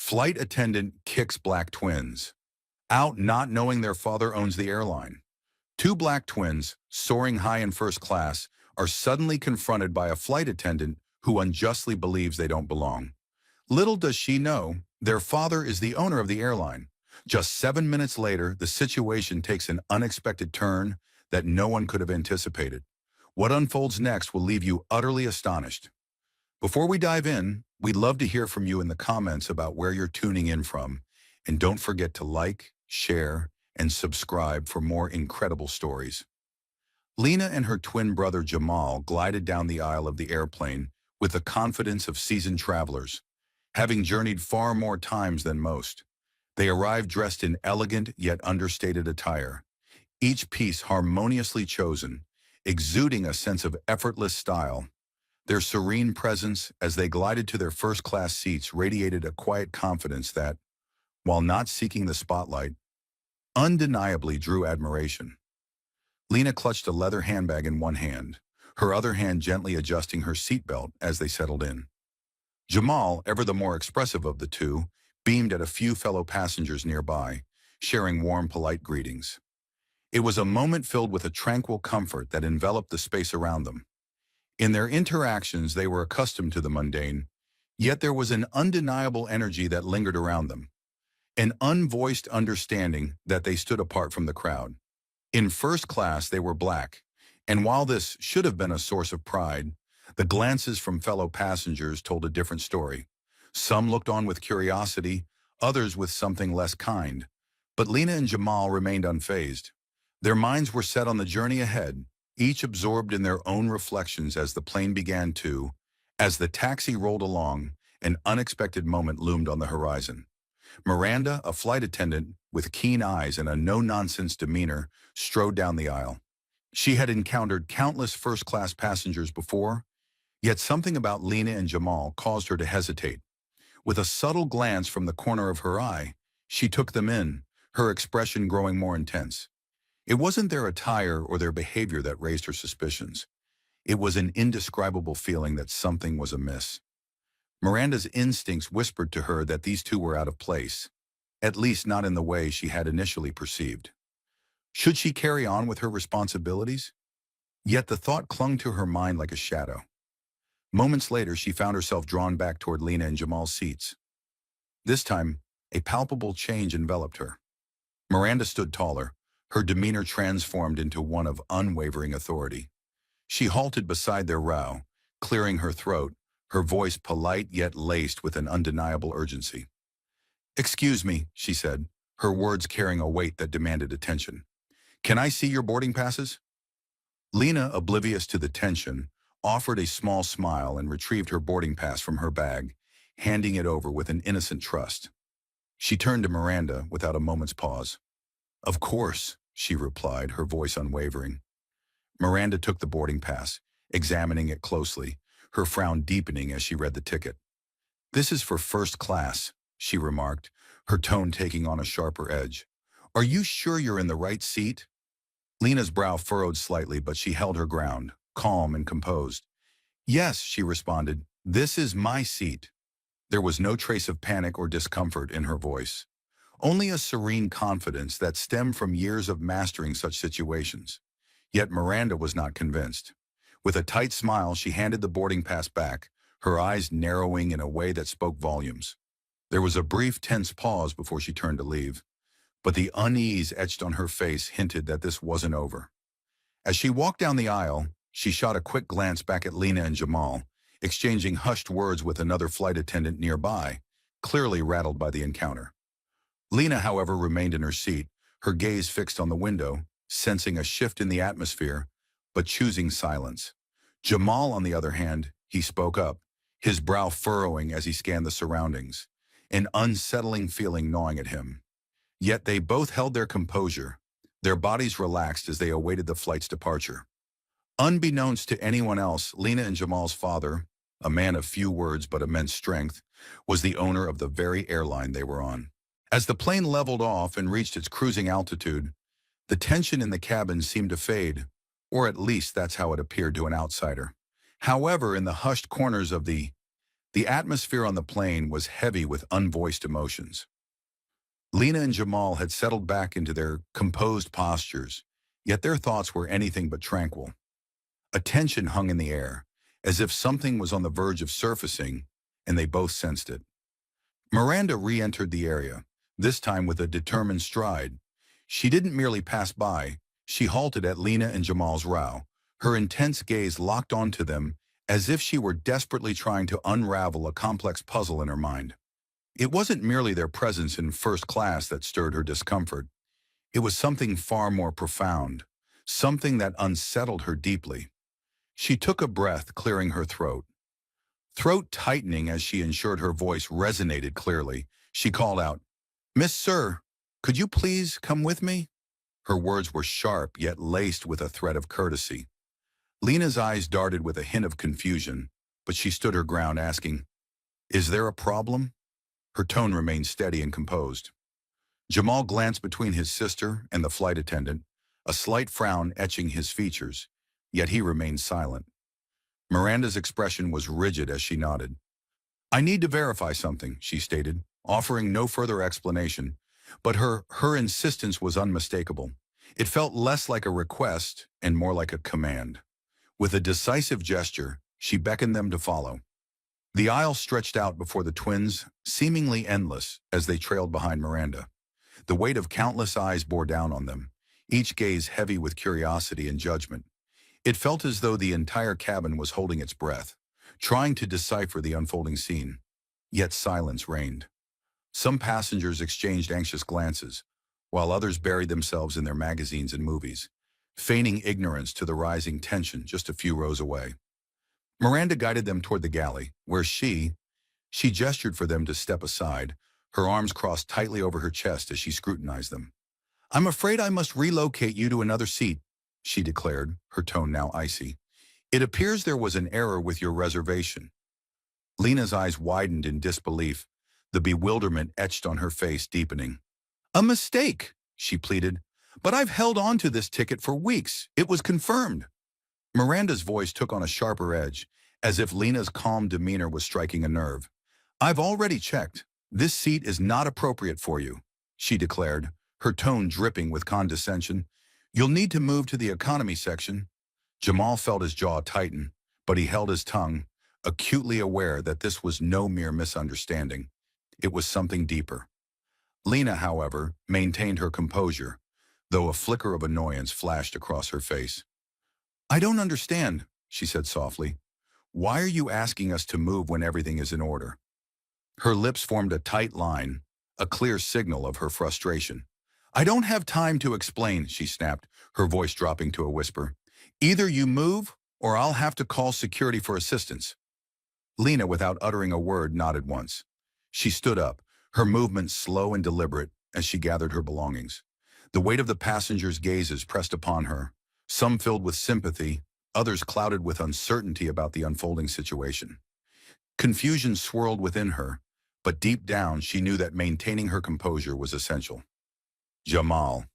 Flight attendant kicks black twins. Out not knowing their father owns the airline. Two black twins, soaring high in first class, are suddenly confronted by a flight attendant who unjustly believes they don't belong. Little does she know, their father is the owner of the airline. Just 7 minutes later, the situation takes an unexpected turn that no one could have anticipated. What unfolds next will leave you utterly astonished. Before we dive in, we'd love to hear from you in the comments about where you're tuning in from. And don't forget to like, share, and subscribe for more incredible stories. Lena and her twin brother Jamal glided down the aisle of the airplane with the confidence of seasoned travelers, having journeyed far more times than most. They arrived dressed in elegant yet understated attire, each piece harmoniously chosen, exuding a sense of effortless style. Their serene presence as they glided to their first-class seats radiated a quiet confidence that, while not seeking the spotlight, undeniably drew admiration. Lena clutched a leather handbag in one hand, her other hand gently adjusting her seatbelt as they settled in. Jamal, ever the more expressive of the two, beamed at a few fellow passengers nearby, sharing warm, polite greetings. It was a moment filled with a tranquil comfort that enveloped the space around them. In their interactions, they were accustomed to the mundane, yet there was an undeniable energy that lingered around them, an unvoiced understanding that they stood apart from the crowd. In first class, they were black, and while this should have been a source of pride, the glances from fellow passengers told a different story. Some looked on with curiosity, others with something less kind. But Lena and Jamal remained unfazed. Their minds were set on the journey ahead, each absorbed in their own reflections as the plane began to. As the taxi rolled along, an unexpected moment loomed on the horizon. Miranda, a flight attendant with keen eyes and a no-nonsense demeanor, strode down the aisle. She had encountered countless first-class passengers before, yet something about Lena and Jamal caused her to hesitate. With a subtle glance from the corner of her eye, she took them in, her expression growing more intense. It wasn't their attire or their behavior that raised her suspicions. It was an indescribable feeling that something was amiss. Miranda's instincts whispered to her that these two were out of place, at least not in the way she had initially perceived. Should she carry on with her responsibilities? Yet the thought clung to her mind like a shadow. Moments later, she found herself drawn back toward Lena and Jamal's seats. This time, a palpable change enveloped her. Miranda stood taller, her demeanor transformed into one of unwavering authority. She halted beside their row, clearing her throat, her voice polite yet laced with an undeniable urgency. "Excuse me," she said, her words carrying a weight that demanded attention. "Can I see your boarding passes?" Lena, oblivious to the tension, offered a small smile and retrieved her boarding pass from her bag, handing it over with an innocent trust. She turned to Miranda without a moment's pause. "Of course," she replied, her voice unwavering. Miranda took the boarding pass, examining it closely, her frown deepening as she read the ticket. "This is for first class," she remarked, her tone taking on a sharper edge. "Are you sure you're in the right seat?" Lena's brow furrowed slightly, but she held her ground, calm and composed. "Yes," she responded, "this is my seat." There was no trace of panic or discomfort in her voice, only a serene confidence that stemmed from years of mastering such situations. Yet Miranda was not convinced. With a tight smile, she handed the boarding pass back, her eyes narrowing in a way that spoke volumes. There was a brief, tense pause before she turned to leave, but the unease etched on her face hinted that this wasn't over. As she walked down the aisle, she shot a quick glance back at Lena and Jamal, exchanging hushed words with another flight attendant nearby, clearly rattled by the encounter. Lena, however, remained in her seat, her gaze fixed on the window, sensing a shift in the atmosphere, but choosing silence. Jamal, on the other hand, he spoke up, his brow furrowing as he scanned the surroundings, an unsettling feeling gnawing at him. Yet they both held their composure, their bodies relaxed as they awaited the flight's departure. Unbeknownst to anyone else, Lena and Jamal's father, a man of few words but immense strength, was the owner of the very airline they were on. As the plane leveled off and reached its cruising altitude, the tension in the cabin seemed to fade, or at least that's how it appeared to an outsider. However, in the hushed corners of the The atmosphere on the plane was heavy with unvoiced emotions. Lena and Jamal had settled back into their composed postures, yet their thoughts were anything but tranquil. A tension hung in the air, as if something was on the verge of surfacing, and they both sensed it. Miranda re-entered the area, this time with a determined stride. She didn't merely pass by, she halted at Lena and Jamal's row, her intense gaze locked onto them as if she were desperately trying to unravel a complex puzzle in her mind. It wasn't merely their presence in first class that stirred her discomfort. It was something far more profound, something that unsettled her deeply. She took a breath, clearing her throat tightening as she ensured her voice resonated clearly. She called out, "Miss Sir, could you please come with me?" Her words were sharp yet laced with a thread of courtesy. Lena's eyes darted with a hint of confusion, but she stood her ground asking, "Is there a problem?" Her tone remained steady and composed. Jamal glanced between his sister and the flight attendant, a slight frown etching his features, yet he remained silent. Miranda's expression was rigid as she nodded. "I need to verify something," she stated, offering no further explanation, but her insistence was unmistakable. It felt less like a request and more like a command. With a decisive gesture, she beckoned them to follow. The aisle stretched out before the twins, seemingly endless, as they trailed behind Miranda. The weight of countless eyes bore down on them, each gaze heavy with curiosity and judgment. It felt as though the entire cabin was holding its breath, trying to decipher the unfolding scene. Yet silence reigned. Some passengers exchanged anxious glances, while others buried themselves in their magazines and movies, feigning ignorance to the rising tension just a few rows away. Miranda guided them toward the galley, where she gestured for them to step aside, her arms crossed tightly over her chest as she scrutinized them. "I'm afraid I must relocate you to another seat," she declared, her tone now icy. "It appears there was an error with your reservation." Lena's eyes widened in disbelief, the bewilderment etched on her face deepening. "A mistake," she pleaded. "But I've held on to this ticket for weeks. It was confirmed." Miranda's voice took on a sharper edge, as if Lena's calm demeanor was striking a nerve. "I've already checked. This seat is not appropriate for you," she declared, her tone dripping with condescension. "You'll need to move to the economy section." Jamal felt his jaw tighten, but he held his tongue, acutely aware that this was no mere misunderstanding. It was something deeper. Lena, however, maintained her composure, though a flicker of annoyance flashed across her face. "I don't understand," she said softly. "Why are you asking us to move when everything is in order?" Her lips formed a tight line, a clear signal of her frustration. "I don't have time to explain," she snapped, her voice dropping to a whisper. "Either you move, or I'll have to call security for assistance." Lena, without uttering a word, nodded once. She stood up, her movements slow and deliberate as she gathered her belongings. The weight of the passengers' gazes pressed upon her, some filled with sympathy, others clouded with uncertainty about the unfolding situation. Confusion swirled within her, but deep down she knew that maintaining her composure was essential. Jamal.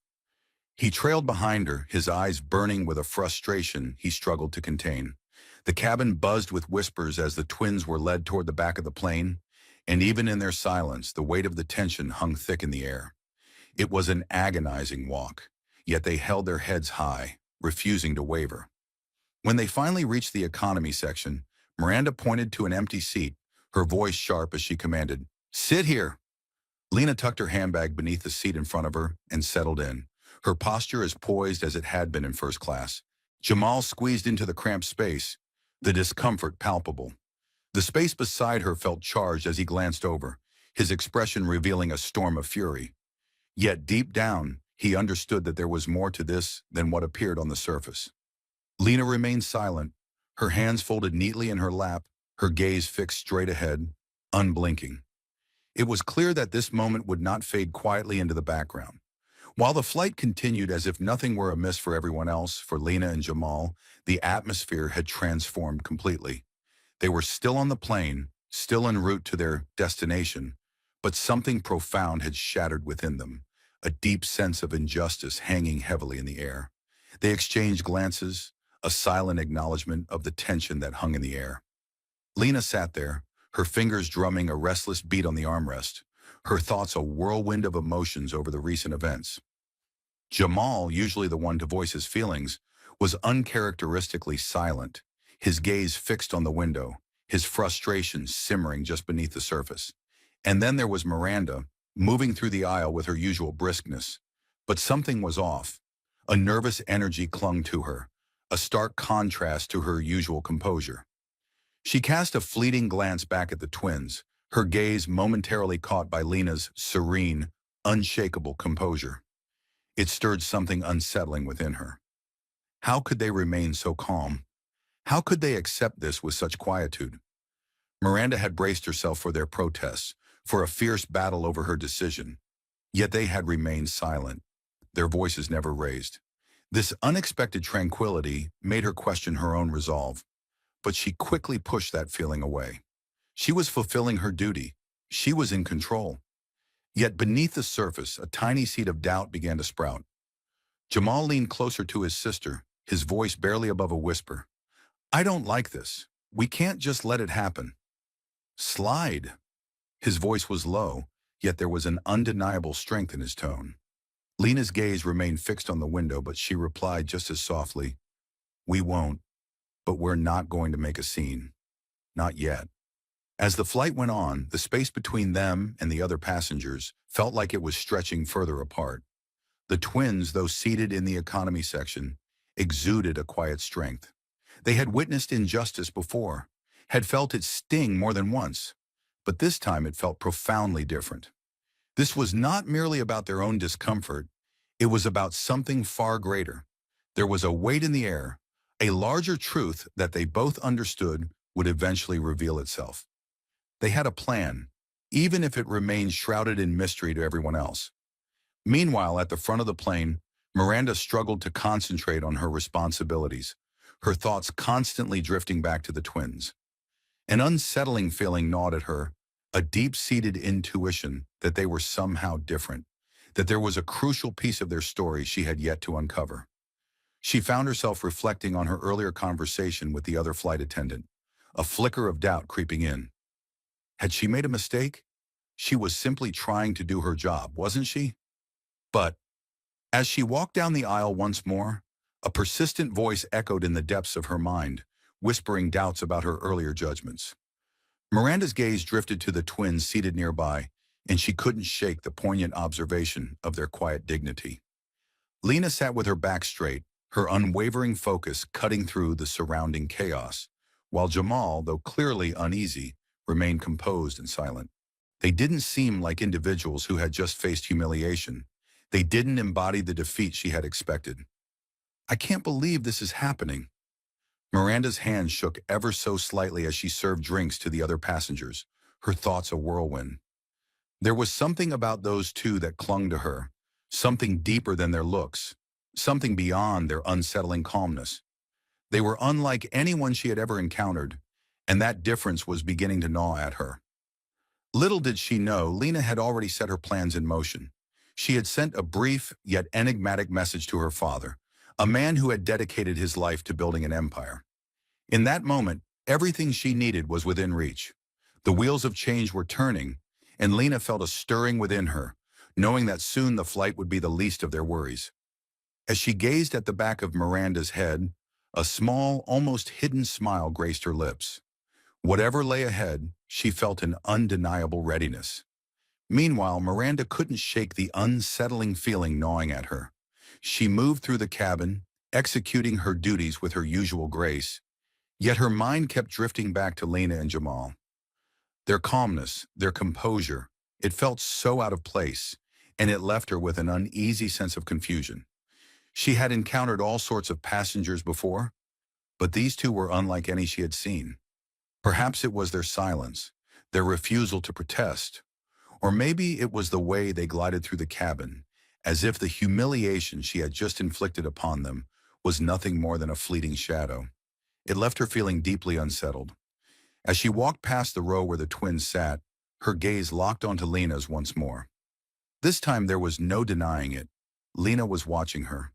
He trailed behind her, his eyes burning with a frustration he struggled to contain. The cabin buzzed with whispers as the twins were led toward the back of the plane, and even in their silence, the weight of the tension hung thick in the air. It was an agonizing walk, yet they held their heads high, refusing to waver. When they finally reached the economy section, Miranda pointed to an empty seat, her voice sharp as she commanded, "Sit here." Lena tucked her handbag beneath the seat in front of her and settled in, her posture as poised as it had been in first class. Jamal squeezed into the cramped space, the discomfort palpable. The space beside her felt charged as he glanced over, his expression revealing a storm of fury. Yet deep down, he understood that there was more to this than what appeared on the surface. Lena remained silent, her hands folded neatly in her lap, her gaze fixed straight ahead, unblinking. It was clear that this moment would not fade quietly into the background. While the flight continued as if nothing were amiss for everyone else, for Lena and Jamal, the atmosphere had transformed completely. They were still on the plane, still en route to their destination, but something profound had shattered within them, a deep sense of injustice hanging heavily in the air. They exchanged glances, a silent acknowledgement of the tension that hung in the air. Lena sat there, her fingers drumming a restless beat on the armrest, her thoughts a whirlwind of emotions over the recent events. Jamal, usually the one to voice his feelings, was uncharacteristically silent, his gaze fixed on the window, his frustration simmering just beneath the surface. And then there was Miranda, moving through the aisle with her usual briskness. But something was off. A nervous energy clung to her, a stark contrast to her usual composure. She cast a fleeting glance back at the twins, her gaze momentarily caught by Lena's serene, unshakable composure. It stirred something unsettling within her. How could they remain so calm? How could they accept this with such quietude? Miranda had braced herself for their protests, for a fierce battle over her decision. Yet they had remained silent, their voices never raised. This unexpected tranquility made her question her own resolve, but she quickly pushed that feeling away. She was fulfilling her duty. She was in control. Yet beneath the surface, a tiny seed of doubt began to sprout. Jamal leaned closer to his sister, his voice barely above a whisper. "I don't like this. We can't just let it happen." "Slide." His voice was low, yet there was an undeniable strength in his tone. Lena's gaze remained fixed on the window, but she replied just as softly, "We won't, but we're not going to make a scene. Not yet." As the flight went on, the space between them and the other passengers felt like it was stretching further apart. The twins, though seated in the economy section, exuded a quiet strength. They had witnessed injustice before, had felt its sting more than once, but this time it felt profoundly different. This was not merely about their own discomfort, it was about something far greater. There was a weight in the air, a larger truth that they both understood would eventually reveal itself. They had a plan, even if it remained shrouded in mystery to everyone else. Meanwhile, at the front of the plane, Miranda struggled to concentrate on her responsibilities, her thoughts constantly drifting back to the twins. An unsettling feeling gnawed at her, a deep-seated intuition that they were somehow different, that there was a crucial piece of their story she had yet to uncover. She found herself reflecting on her earlier conversation with the other flight attendant, a flicker of doubt creeping in. Had she made a mistake? She was simply trying to do her job, wasn't she? But as she walked down the aisle once more, a persistent voice echoed in the depths of her mind, whispering doubts about her earlier judgments. Miranda's gaze drifted to the twins seated nearby, and she couldn't shake the poignant observation of their quiet dignity. Lena sat with her back straight, her unwavering focus cutting through the surrounding chaos, while Jamal, though clearly uneasy, remained composed and silent. They didn't seem like individuals who had just faced humiliation. They didn't embody the defeat she had expected. "I can't believe this is happening." Miranda's hand shook ever so slightly as she served drinks to the other passengers, her thoughts a whirlwind. There was something about those two that clung to her, something deeper than their looks, something beyond their unsettling calmness. They were unlike anyone she had ever encountered, and that difference was beginning to gnaw at her. Little did she know, Lena had already set her plans in motion. She had sent a brief yet enigmatic message to her father, a man who had dedicated his life to building an empire. In that moment, everything she needed was within reach. The wheels of change were turning, and Lena felt a stirring within her, knowing that soon the flight would be the least of their worries. As she gazed at the back of Miranda's head, a small, almost hidden smile graced her lips. Whatever lay ahead, she felt an undeniable readiness. Meanwhile, Miranda couldn't shake the unsettling feeling gnawing at her. She moved through the cabin, executing her duties with her usual grace, yet her mind kept drifting back to Lena and Jamal. Their calmness, their composure, it felt so out of place, and it left her with an uneasy sense of confusion. She had encountered all sorts of passengers before, but these two were unlike any she had seen. Perhaps it was their silence, their refusal to protest, or maybe it was the way they glided through the cabin, as if the humiliation she had just inflicted upon them was nothing more than a fleeting shadow. It left her feeling deeply unsettled. As she walked past the row where the twins sat, her gaze locked onto Lena's once more. This time there was no denying it. Lena was watching her.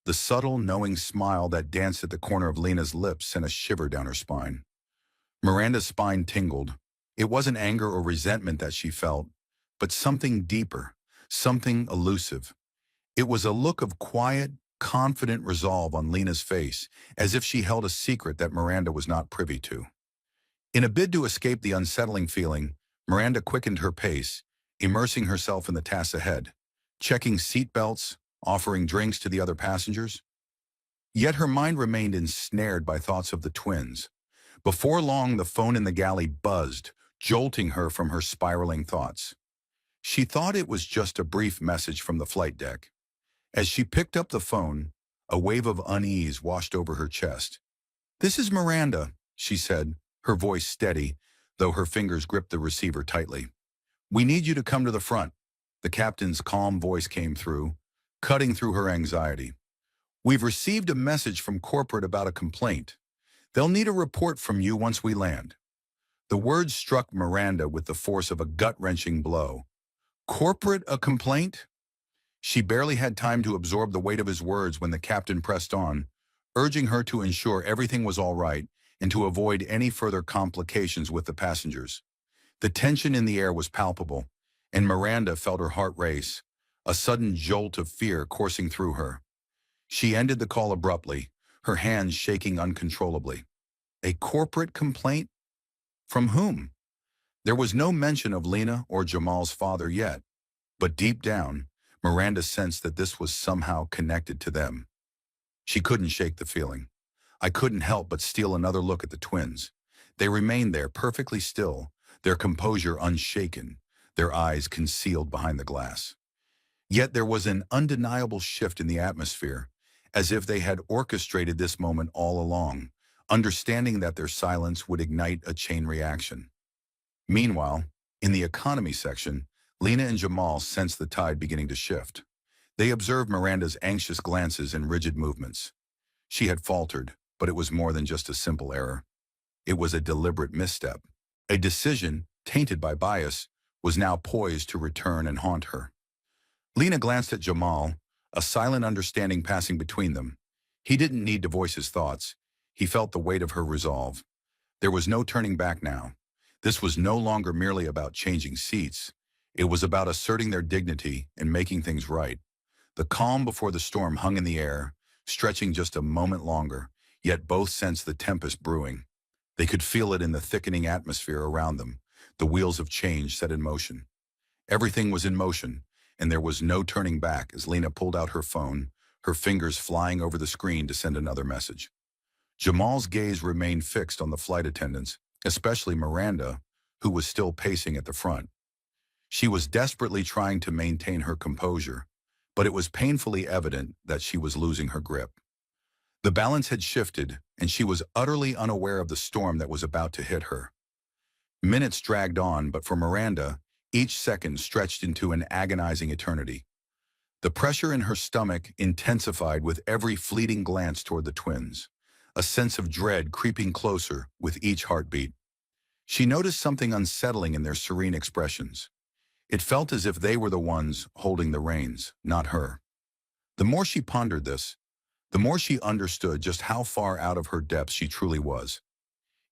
The subtle, knowing smile that danced at the corner of Lena's lips sent a shiver down her spine. Miranda's spine tingled, It wasn't anger or resentment that she felt, but something deeper, something elusive. It was a look of quiet, confident resolve on Lena's face, as if she held a secret that Miranda was not privy to. In a bid to escape the unsettling feeling, Miranda quickened her pace, immersing herself in the tasks ahead, checking seat belts, offering drinks to the other passengers. Yet her mind remained ensnared by thoughts of the twins. Before long, the phone in the galley buzzed, jolting her from her spiraling thoughts. She thought it was just a brief message from the flight deck. As she picked up the phone, a wave of unease washed over her chest. "This is Miranda," she said, her voice steady, though her fingers gripped the receiver tightly. "We need you to come to the front." The captain's calm voice came through, cutting through her anxiety. "We've received a message from corporate about a complaint. They'll need a report from you once we land." The words struck Miranda with the force of a gut-wrenching blow. "Corporate a complaint?" She barely had time to absorb the weight of his words when the captain pressed on, urging her to ensure everything was all right and to avoid any further complications with the passengers. The tension in the air was palpable, and Miranda felt her heart race, a sudden jolt of fear coursing through her. She ended the call abruptly, her hands shaking uncontrollably. A corporate complaint? From whom? There was no mention of Lena or Jamal's father yet, but deep down, Miranda sensed that this was somehow connected to them. She couldn't shake the feeling. I couldn't help but steal another look at the twins. They remained there perfectly still, their composure unshaken, their eyes concealed behind the glass. Yet there was an undeniable shift in the atmosphere, as if they had orchestrated this moment all along, understanding that their silence would ignite a chain reaction. Meanwhile, in the economy section, Lena and Jamal sensed the tide beginning to shift. They observed Miranda's anxious glances and rigid movements. She had faltered, but it was more than just a simple error. It was a deliberate misstep. A decision, tainted by bias, was now poised to return and haunt her. Lena glanced at Jamal, a silent understanding passing between them. He didn't need to voice his thoughts. He felt the weight of her resolve. There was no turning back now. This was no longer merely about changing seats. It was about asserting their dignity and making things right. The calm before the storm hung in the air, stretching just a moment longer, yet both sensed the tempest brewing. They could feel it in the thickening atmosphere around them, the wheels of change set in motion. Everything was in motion, and there was no turning back as Lena pulled out her phone, her fingers flying over the screen to send another message. Jamal's gaze remained fixed on the flight attendants, especially Miranda, who was still pacing at the front. She was desperately trying to maintain her composure, but it was painfully evident that she was losing her grip. The balance had shifted, and she was utterly unaware of the storm that was about to hit her. Minutes dragged on, but for Miranda, each second stretched into an agonizing eternity. The pressure in her stomach intensified with every fleeting glance toward the twins, a sense of dread creeping closer with each heartbeat. She noticed something unsettling in their serene expressions. It felt as if they were the ones holding the reins, not her. The more she pondered this, the more she understood just how far out of her depth she truly was.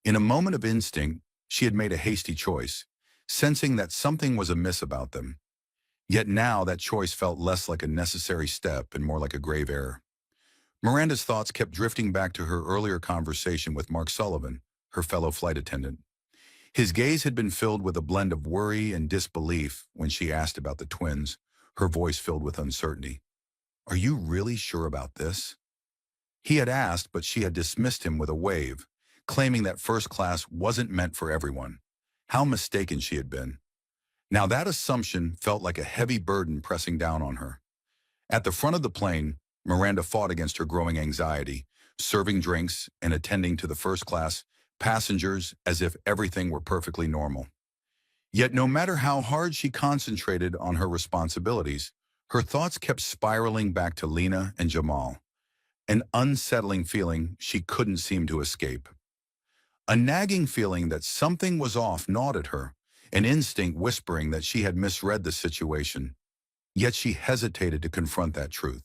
In a moment of instinct, she had made a hasty choice, sensing that something was amiss about them. Yet now that choice felt less like a necessary step and more like a grave error. Miranda's thoughts kept drifting back to her earlier conversation with Mark Sullivan, her fellow flight attendant. His gaze had been filled with a blend of worry and disbelief when she asked about the twins, her voice filled with uncertainty. "Are you really sure about this?" He had asked, but she had dismissed him with a wave, claiming that first class wasn't meant for everyone. How mistaken she had been. Now that assumption felt like a heavy burden pressing down on her. At the front of the plane, Miranda fought against her growing anxiety, serving drinks and attending to the first class passengers as if everything were perfectly normal. Yet no matter how hard she concentrated on her responsibilities, her thoughts kept spiraling back to Lena and Jamal, an unsettling feeling she couldn't seem to escape. A nagging feeling that something was off gnawed at her, an instinct whispering that she had misread the situation. Yet she hesitated to confront that truth.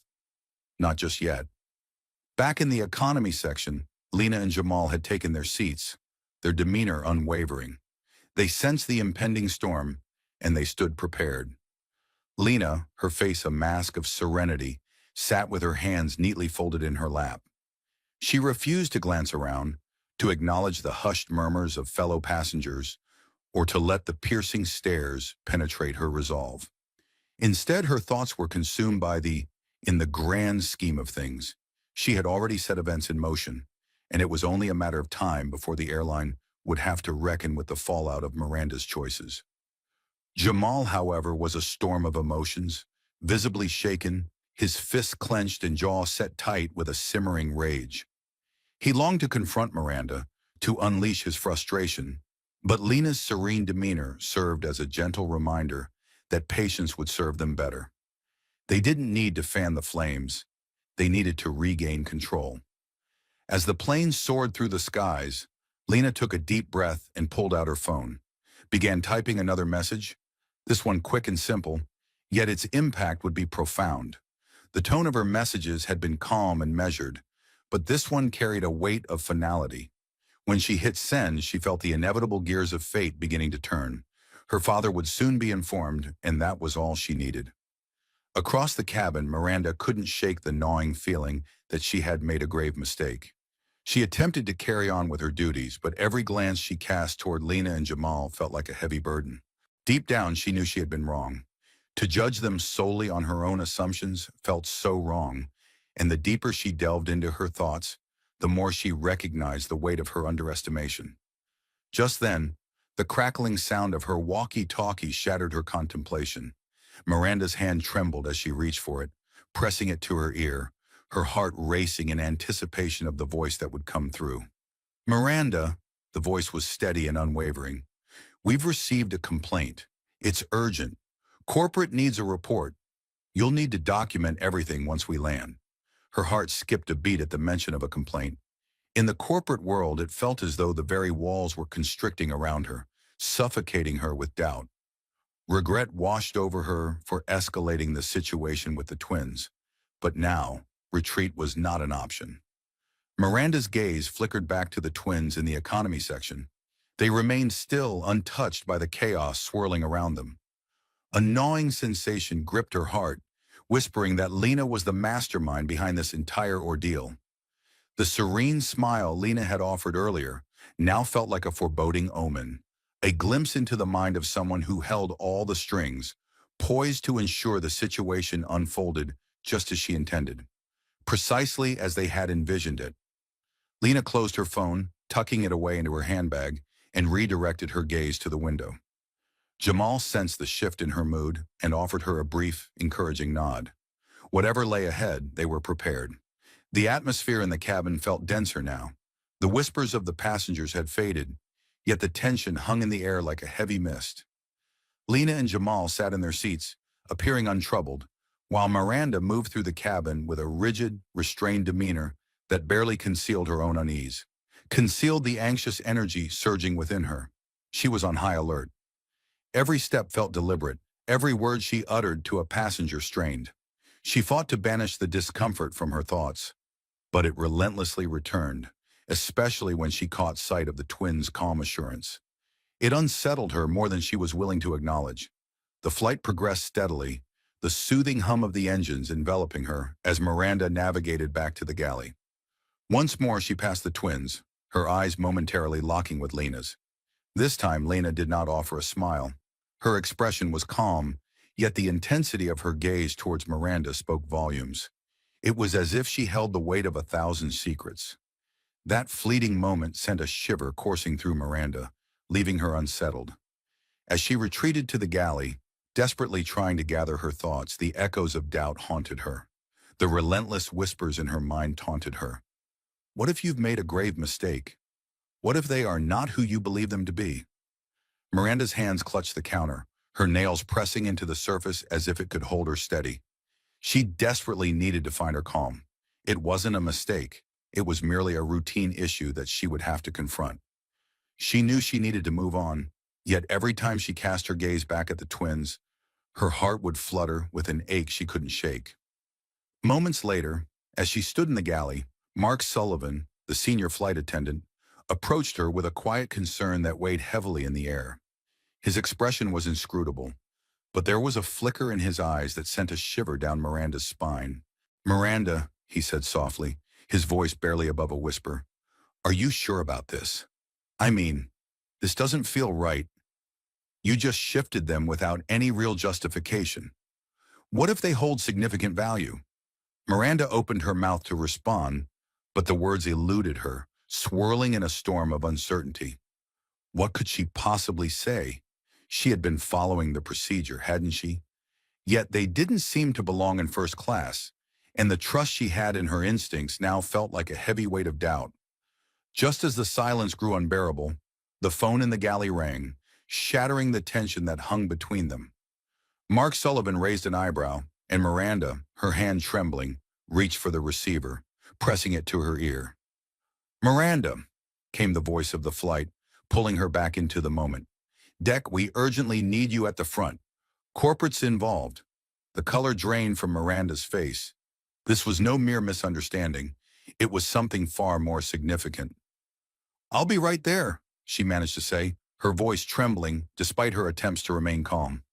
Not just yet. Back in the economy section, Lena and Jamal had taken their seats, their demeanor unwavering. They sensed the impending storm, and they stood prepared. Lena, her face a mask of serenity, sat with her hands neatly folded in her lap. She refused to glance around, to acknowledge the hushed murmurs of fellow passengers, or to let the piercing stares penetrate her resolve. Instead, her thoughts were consumed by in the grand scheme of things. She had already set events in motion, and it was only a matter of time before the airline would have to reckon with the fallout of Miranda's choices. Jamal, however, was a storm of emotions, visibly shaken, his fists clenched and jaw set tight with a simmering rage. He longed to confront Miranda, to unleash his frustration, but Lena's serene demeanor served as a gentle reminder that patience would serve them better. They didn't need to fan the flames, they needed to regain control. As the plane soared through the skies, Lena took a deep breath and pulled out her phone, began typing another message, this one quick and simple, yet its impact would be profound. The tone of her messages had been calm and measured, but this one carried a weight of finality. When she hit send, she felt the inevitable gears of fate beginning to turn. Her father would soon be informed, and that was all she needed. Across the cabin, Miranda couldn't shake the gnawing feeling that she had made a grave mistake. She attempted to carry on with her duties, but every glance she cast toward Lena and Jamal felt like a heavy burden. Deep down, she knew she had been wrong. To judge them solely on her own assumptions felt so wrong, and the deeper she delved into her thoughts, the more she recognized the weight of her underestimation. Just then, the crackling sound of her walkie-talkie shattered her contemplation. Miranda's hand trembled as she reached for it, pressing it to her ear, her heart racing in anticipation of the voice that would come through. "Miranda," the voice was steady and unwavering. "We've received a complaint. It's urgent. Corporate needs a report. You'll need to document everything once we land." Her heart skipped a beat at the mention of a complaint. In the corporate world, it felt as though the very walls were constricting around her, suffocating her with doubt. Regret washed over her for escalating the situation with the twins, but now, retreat was not an option. Miranda's gaze flickered back to the twins in the economy section. They remained still, untouched by the chaos swirling around them. A gnawing sensation gripped her heart, whispering that Lena was the mastermind behind this entire ordeal. The serene smile Lena had offered earlier now felt like a foreboding omen, a glimpse into the mind of someone who held all the strings, poised to ensure the situation unfolded just as she intended, precisely as they had envisioned it. Lena closed her phone, tucking it away into her handbag, and redirected her gaze to the window. Jamal sensed the shift in her mood and offered her a brief, encouraging nod. Whatever lay ahead, they were prepared. The atmosphere in the cabin felt denser now. The whispers of the passengers had faded, yet the tension hung in the air like a heavy mist. Lena and Jamal sat in their seats, appearing untroubled, while Miranda moved through the cabin with a rigid, restrained demeanor that barely concealed her own unease, concealed the anxious energy surging within her. She was on high alert. Every step felt deliberate, every word she uttered to a passenger strained. She fought to banish the discomfort from her thoughts, but it relentlessly returned, especially when she caught sight of the twins' calm assurance. It unsettled her more than she was willing to acknowledge. The flight progressed steadily, the soothing hum of the engines enveloping her as Miranda navigated back to the galley. Once more she passed the twins, her eyes momentarily locking with Lena's. This time Lena did not offer a smile. Her expression was calm, yet the intensity of her gaze towards Miranda spoke volumes. It was as if she held the weight of 1,000 secrets. That fleeting moment sent a shiver coursing through Miranda, leaving her unsettled. As she retreated to the galley, desperately trying to gather her thoughts, the echoes of doubt haunted her. The relentless whispers in her mind taunted her. What if you've made a grave mistake? What if they are not who you believe them to be? Miranda's hands clutched the counter, her nails pressing into the surface as if it could hold her steady. She desperately needed to find her calm. It wasn't a mistake. It was merely a routine issue that she would have to confront. She knew she needed to move on, yet every time she cast her gaze back at the twins, her heart would flutter with an ache she couldn't shake. Moments later, as she stood in the galley, Mark Sullivan, the senior flight attendant, approached her with a quiet concern that weighed heavily in the air. His expression was inscrutable, but there was a flicker in his eyes that sent a shiver down Miranda's spine. "Miranda," he said softly, his voice barely above a whisper, "are you sure about this? I mean, this doesn't feel right. You just shifted them without any real justification. What if they hold significant value?" Miranda opened her mouth to respond, but the words eluded her, swirling in a storm of uncertainty. What could she possibly say? She had been following the procedure, hadn't she? Yet they didn't seem to belong in first class, and the trust she had in her instincts now felt like a heavy weight of doubt. Just as the silence grew unbearable, the phone in the galley rang, shattering the tension that hung between them. Mark Sullivan raised an eyebrow, and Miranda, her hand trembling, reached for the receiver, pressing it to her ear. "Miranda," came the voice of the flight, pulling her back into the moment. "Deck, we urgently need you at the front. Corporate's involved." The color drained from Miranda's face. This was no mere misunderstanding. It was something far more significant. "I'll be right there," she managed to say, her voice trembling despite her attempts to remain calm.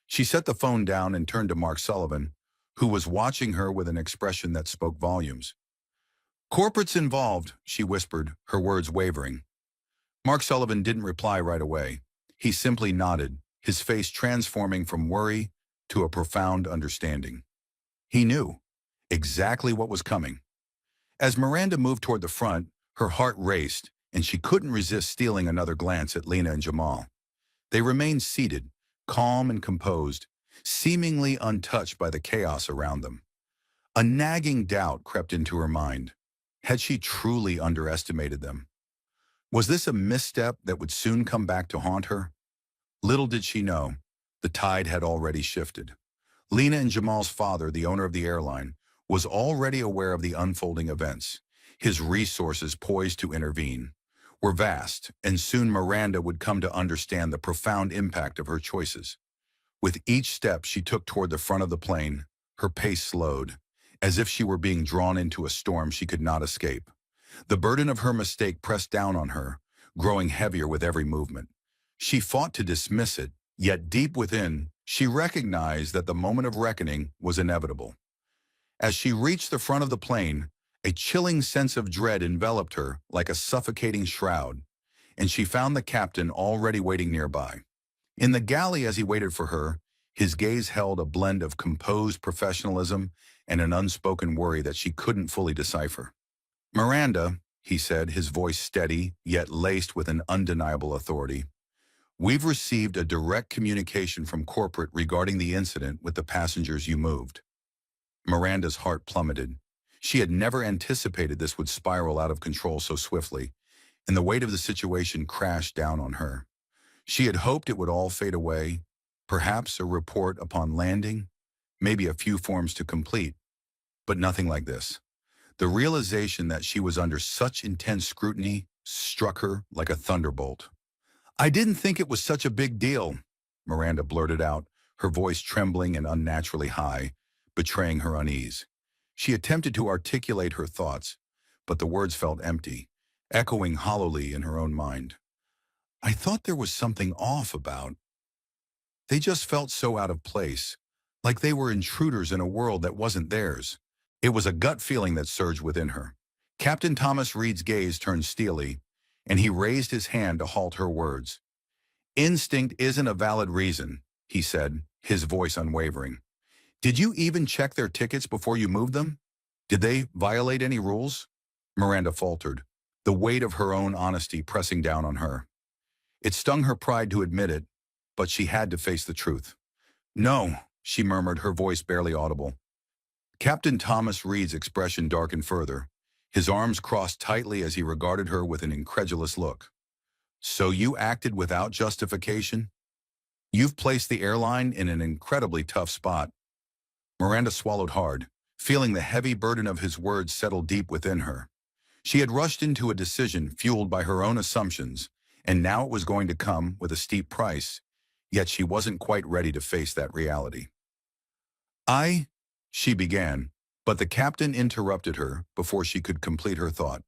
She set the phone down and turned to Mark Sullivan, who was watching her with an expression that spoke volumes. "Corporate's involved," she whispered, her words wavering. Mark Sullivan didn't reply right away. He simply nodded, his face transforming from worry to a profound understanding. He knew exactly what was coming. As Miranda moved toward the front, her heart raced, and she couldn't resist stealing another glance at Lena and Jamal. They remained seated, calm and composed, seemingly untouched by the chaos around them. A nagging doubt crept into her mind. Had she truly underestimated them? Was this a misstep that would soon come back to haunt her? Little did she know, the tide had already shifted. Lena and Jamal's father, the owner of the airline, was already aware of the unfolding events. His resources poised to intervene were vast, and soon Miranda would come to understand the profound impact of her choices. With each step she took toward the front of the plane, her pace slowed, as if she were being drawn into a storm she could not escape. The burden of her mistake pressed down on her, growing heavier with every movement. She fought to dismiss it, yet deep within, she recognized that the moment of reckoning was inevitable. As she reached the front of the plane, a chilling sense of dread enveloped her like a suffocating shroud, and she found the captain already waiting nearby. In the galley as he waited for her, his gaze held a blend of composed professionalism and an unspoken worry that she couldn't fully decipher. "Miranda," he said, his voice steady, yet laced with an undeniable authority, "we've received a direct communication from corporate regarding the incident with the passengers you moved." Miranda's heart plummeted. She had never anticipated this would spiral out of control so swiftly, and the weight of the situation crashed down on her. She had hoped it would all fade away, perhaps a report upon landing, maybe a few forms to complete, but nothing like this. The realization that she was under such intense scrutiny struck her like a thunderbolt. "I didn't think it was such a big deal," Miranda blurted out, her voice trembling and unnaturally high, betraying her unease. She attempted to articulate her thoughts, but the words felt empty, echoing hollowly in her own mind. "I thought there was something off about." They just felt so out of place, like they were intruders in a world that wasn't theirs. It was a gut feeling that surged within her. Captain Thomas Reed's gaze turned steely, and he raised his hand to halt her words. "Instinct isn't a valid reason," he said, his voice unwavering. "Did you even check their tickets before you moved them? Did they violate any rules?" Miranda faltered, the weight of her own honesty pressing down on her. It stung her pride to admit it, but she had to face the truth. "No," she murmured, her voice barely audible. Captain Thomas Reed's expression darkened further. His arms crossed tightly as he regarded her with an incredulous look. "So you acted without justification? You've placed the airline in an incredibly tough spot." Miranda swallowed hard, feeling the heavy burden of his words settle deep within her. She had rushed into a decision fueled by her own assumptions, and now it was going to come with a steep price, yet she wasn't quite ready to face that reality. She began, but the captain interrupted her before she could complete her thought.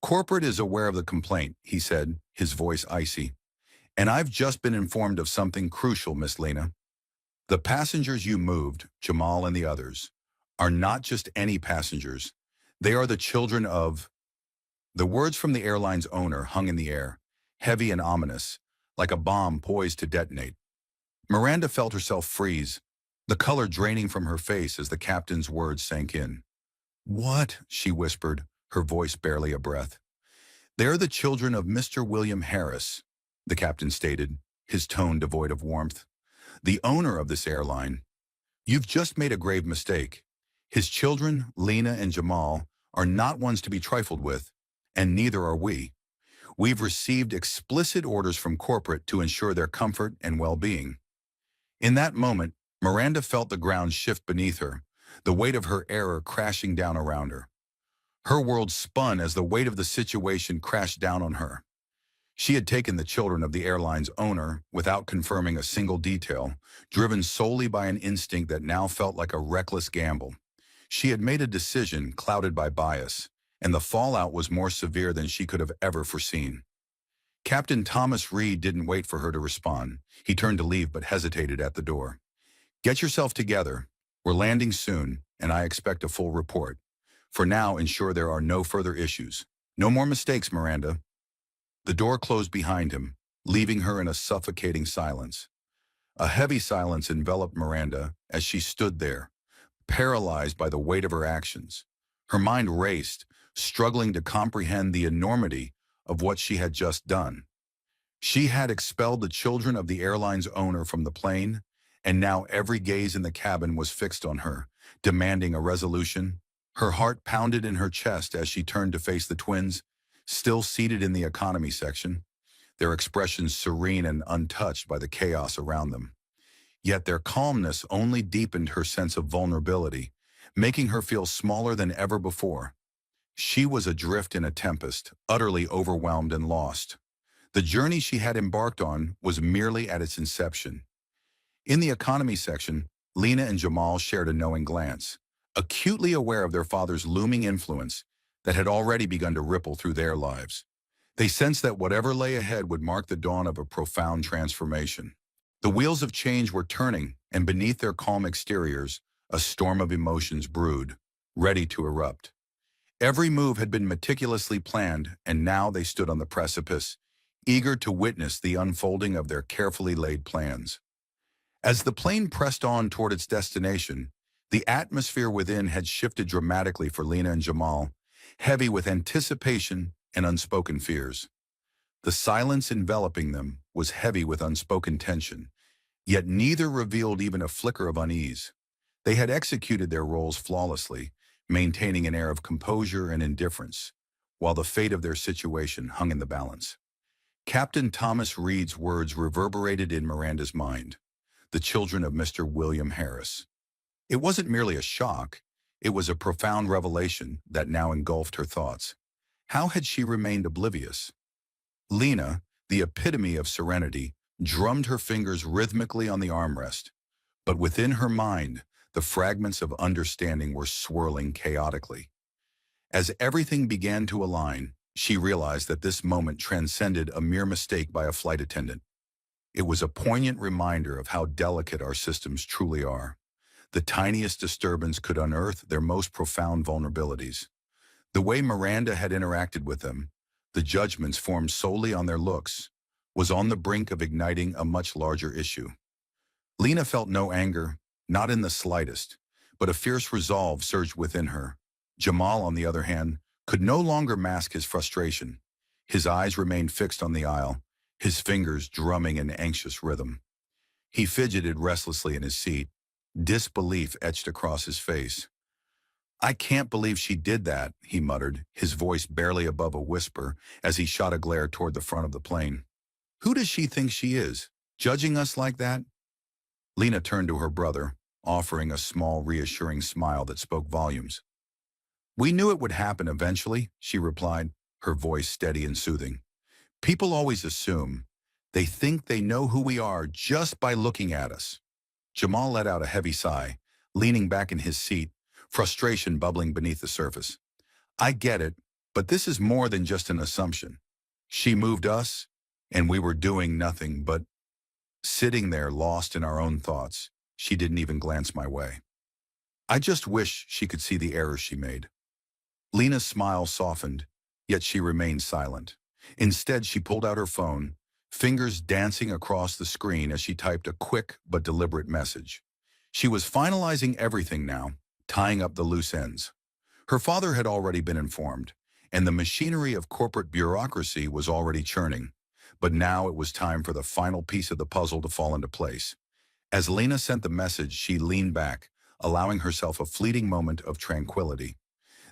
"Corporate is aware of the complaint," he said, his voice icy, And I've just been informed of something crucial, Miss Lena. The passengers you moved, Jamal and the others, are not just any passengers. They are the children of... The words from the airline's owner hung in the air, heavy and ominous, like a bomb poised to detonate. Miranda felt herself freeze, the color draining from her face as the captain's words sank in. "What?" she whispered, her voice barely a breath. "They're the children of Mr. William Harris," the captain stated, his tone devoid of warmth. "The owner of this airline. You've just made a grave mistake. His children, Lena and Jamal, are not ones to be trifled with, and neither are we. We've received explicit orders from corporate to ensure their comfort and well-being." In that moment, Miranda felt the ground shift beneath her, the weight of her error crashing down around her. Her world spun as the weight of the situation crashed down on her. She had taken the children of the airline's owner without confirming a single detail, driven solely by an instinct that now felt like a reckless gamble. She had made a decision clouded by bias, and the fallout was more severe than she could have ever foreseen. Captain Thomas Reed didn't wait for her to respond. He turned to leave but hesitated at the door. "Get yourself together. We're landing soon, and I expect a full report. For now, ensure there are no further issues. No more mistakes, Miranda." The door closed behind him, leaving her in a suffocating silence. A heavy silence enveloped Miranda as she stood there, paralyzed by the weight of her actions. Her mind raced, struggling to comprehend the enormity of what she had just done. She had expelled the children of the airline's owner from the plane, and now every gaze in the cabin was fixed on her, demanding a resolution. Her heart pounded in her chest as she turned to face the twins, still seated in the economy section, their expressions serene and untouched by the chaos around them. Yet their calmness only deepened her sense of vulnerability, making her feel smaller than ever before. She was adrift in a tempest, utterly overwhelmed and lost. The journey she had embarked on was merely at its inception. In the economy section, Lena and Jamal shared a knowing glance, acutely aware of their father's looming influence that had already begun to ripple through their lives. They sensed that whatever lay ahead would mark the dawn of a profound transformation. The wheels of change were turning, and beneath their calm exteriors, a storm of emotions brewed, ready to erupt. Every move had been meticulously planned, and now they stood on the precipice, eager to witness the unfolding of their carefully laid plans. As the plane pressed on toward its destination, the atmosphere within had shifted dramatically for Lena and Jamal, heavy with anticipation and unspoken fears. The silence enveloping them was heavy with unspoken tension, yet neither revealed even a flicker of unease. They had executed their roles flawlessly, maintaining an air of composure and indifference, while the fate of their situation hung in the balance. Captain Thomas Reed's words reverberated in Miranda's mind. The children of Mr. William Harris. It wasn't merely a shock, it was a profound revelation that now engulfed her thoughts. How had she remained oblivious? Lena, the epitome of serenity, drummed her fingers rhythmically on the armrest, but within her mind, the fragments of understanding were swirling chaotically. As everything began to align, she realized that this moment transcended a mere mistake by a flight attendant. It was a poignant reminder of how delicate our systems truly are. The tiniest disturbance could unearth their most profound vulnerabilities. The way Miranda had interacted with them, the judgments formed solely on their looks, was on the brink of igniting a much larger issue. Lena felt no anger, not in the slightest, but a fierce resolve surged within her. Jamal, on the other hand, could no longer mask his frustration. His eyes remained fixed on the aisle, his fingers drumming in anxious rhythm. He fidgeted restlessly in his seat, disbelief etched across his face. "I can't believe she did that," he muttered, his voice barely above a whisper as he shot a glare toward the front of the plane. "Who does she think she is, judging us like that?" Lena turned to her brother, offering a small, reassuring smile that spoke volumes. "We knew it would happen eventually," she replied, her voice steady and soothing. "People always assume. They think they know who we are just by looking at us." Jamal let out a heavy sigh, leaning back in his seat, frustration bubbling beneath the surface. "I get it, but this is more than just an assumption. She moved us, and we were doing nothing but sitting there lost in our own thoughts. She didn't even glance my way. I just wish she could see the errors she made. Lena's smile softened, yet she remained silent. Instead, she pulled out her phone, fingers dancing across the screen as she typed a quick but deliberate message. She was finalizing everything now, tying up the loose ends. Her father had already been informed, and the machinery of corporate bureaucracy was already churning. But now it was time for the final piece of the puzzle to fall into place. As Lena sent the message, she leaned back, allowing herself a fleeting moment of tranquility.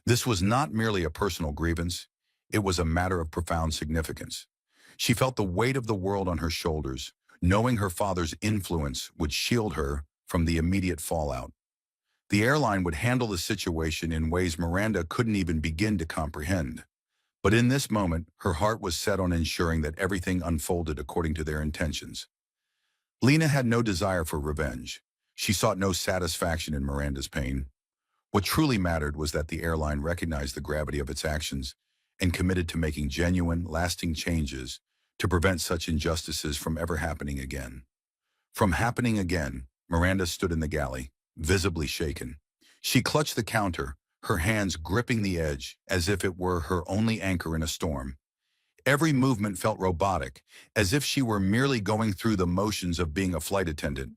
This was not merely a personal grievance, it was a matter of profound significance. She felt the weight of the world on her shoulders, knowing her father's influence would shield her from the immediate fallout. The airline would handle the situation in ways Miranda couldn't even begin to comprehend. But in this moment, her heart was set on ensuring that everything unfolded according to their intentions. Lena had no desire for revenge. She sought no satisfaction in Miranda's pain. What truly mattered was that the airline recognized the gravity of its actions and committed to making genuine, lasting changes to prevent such injustices from ever happening again. From happening again, Miranda stood in the galley, visibly shaken. She clutched the counter, her hands gripping the edge as if it were her only anchor in a storm. Every movement felt robotic, as if she were merely going through the motions of being a flight attendant.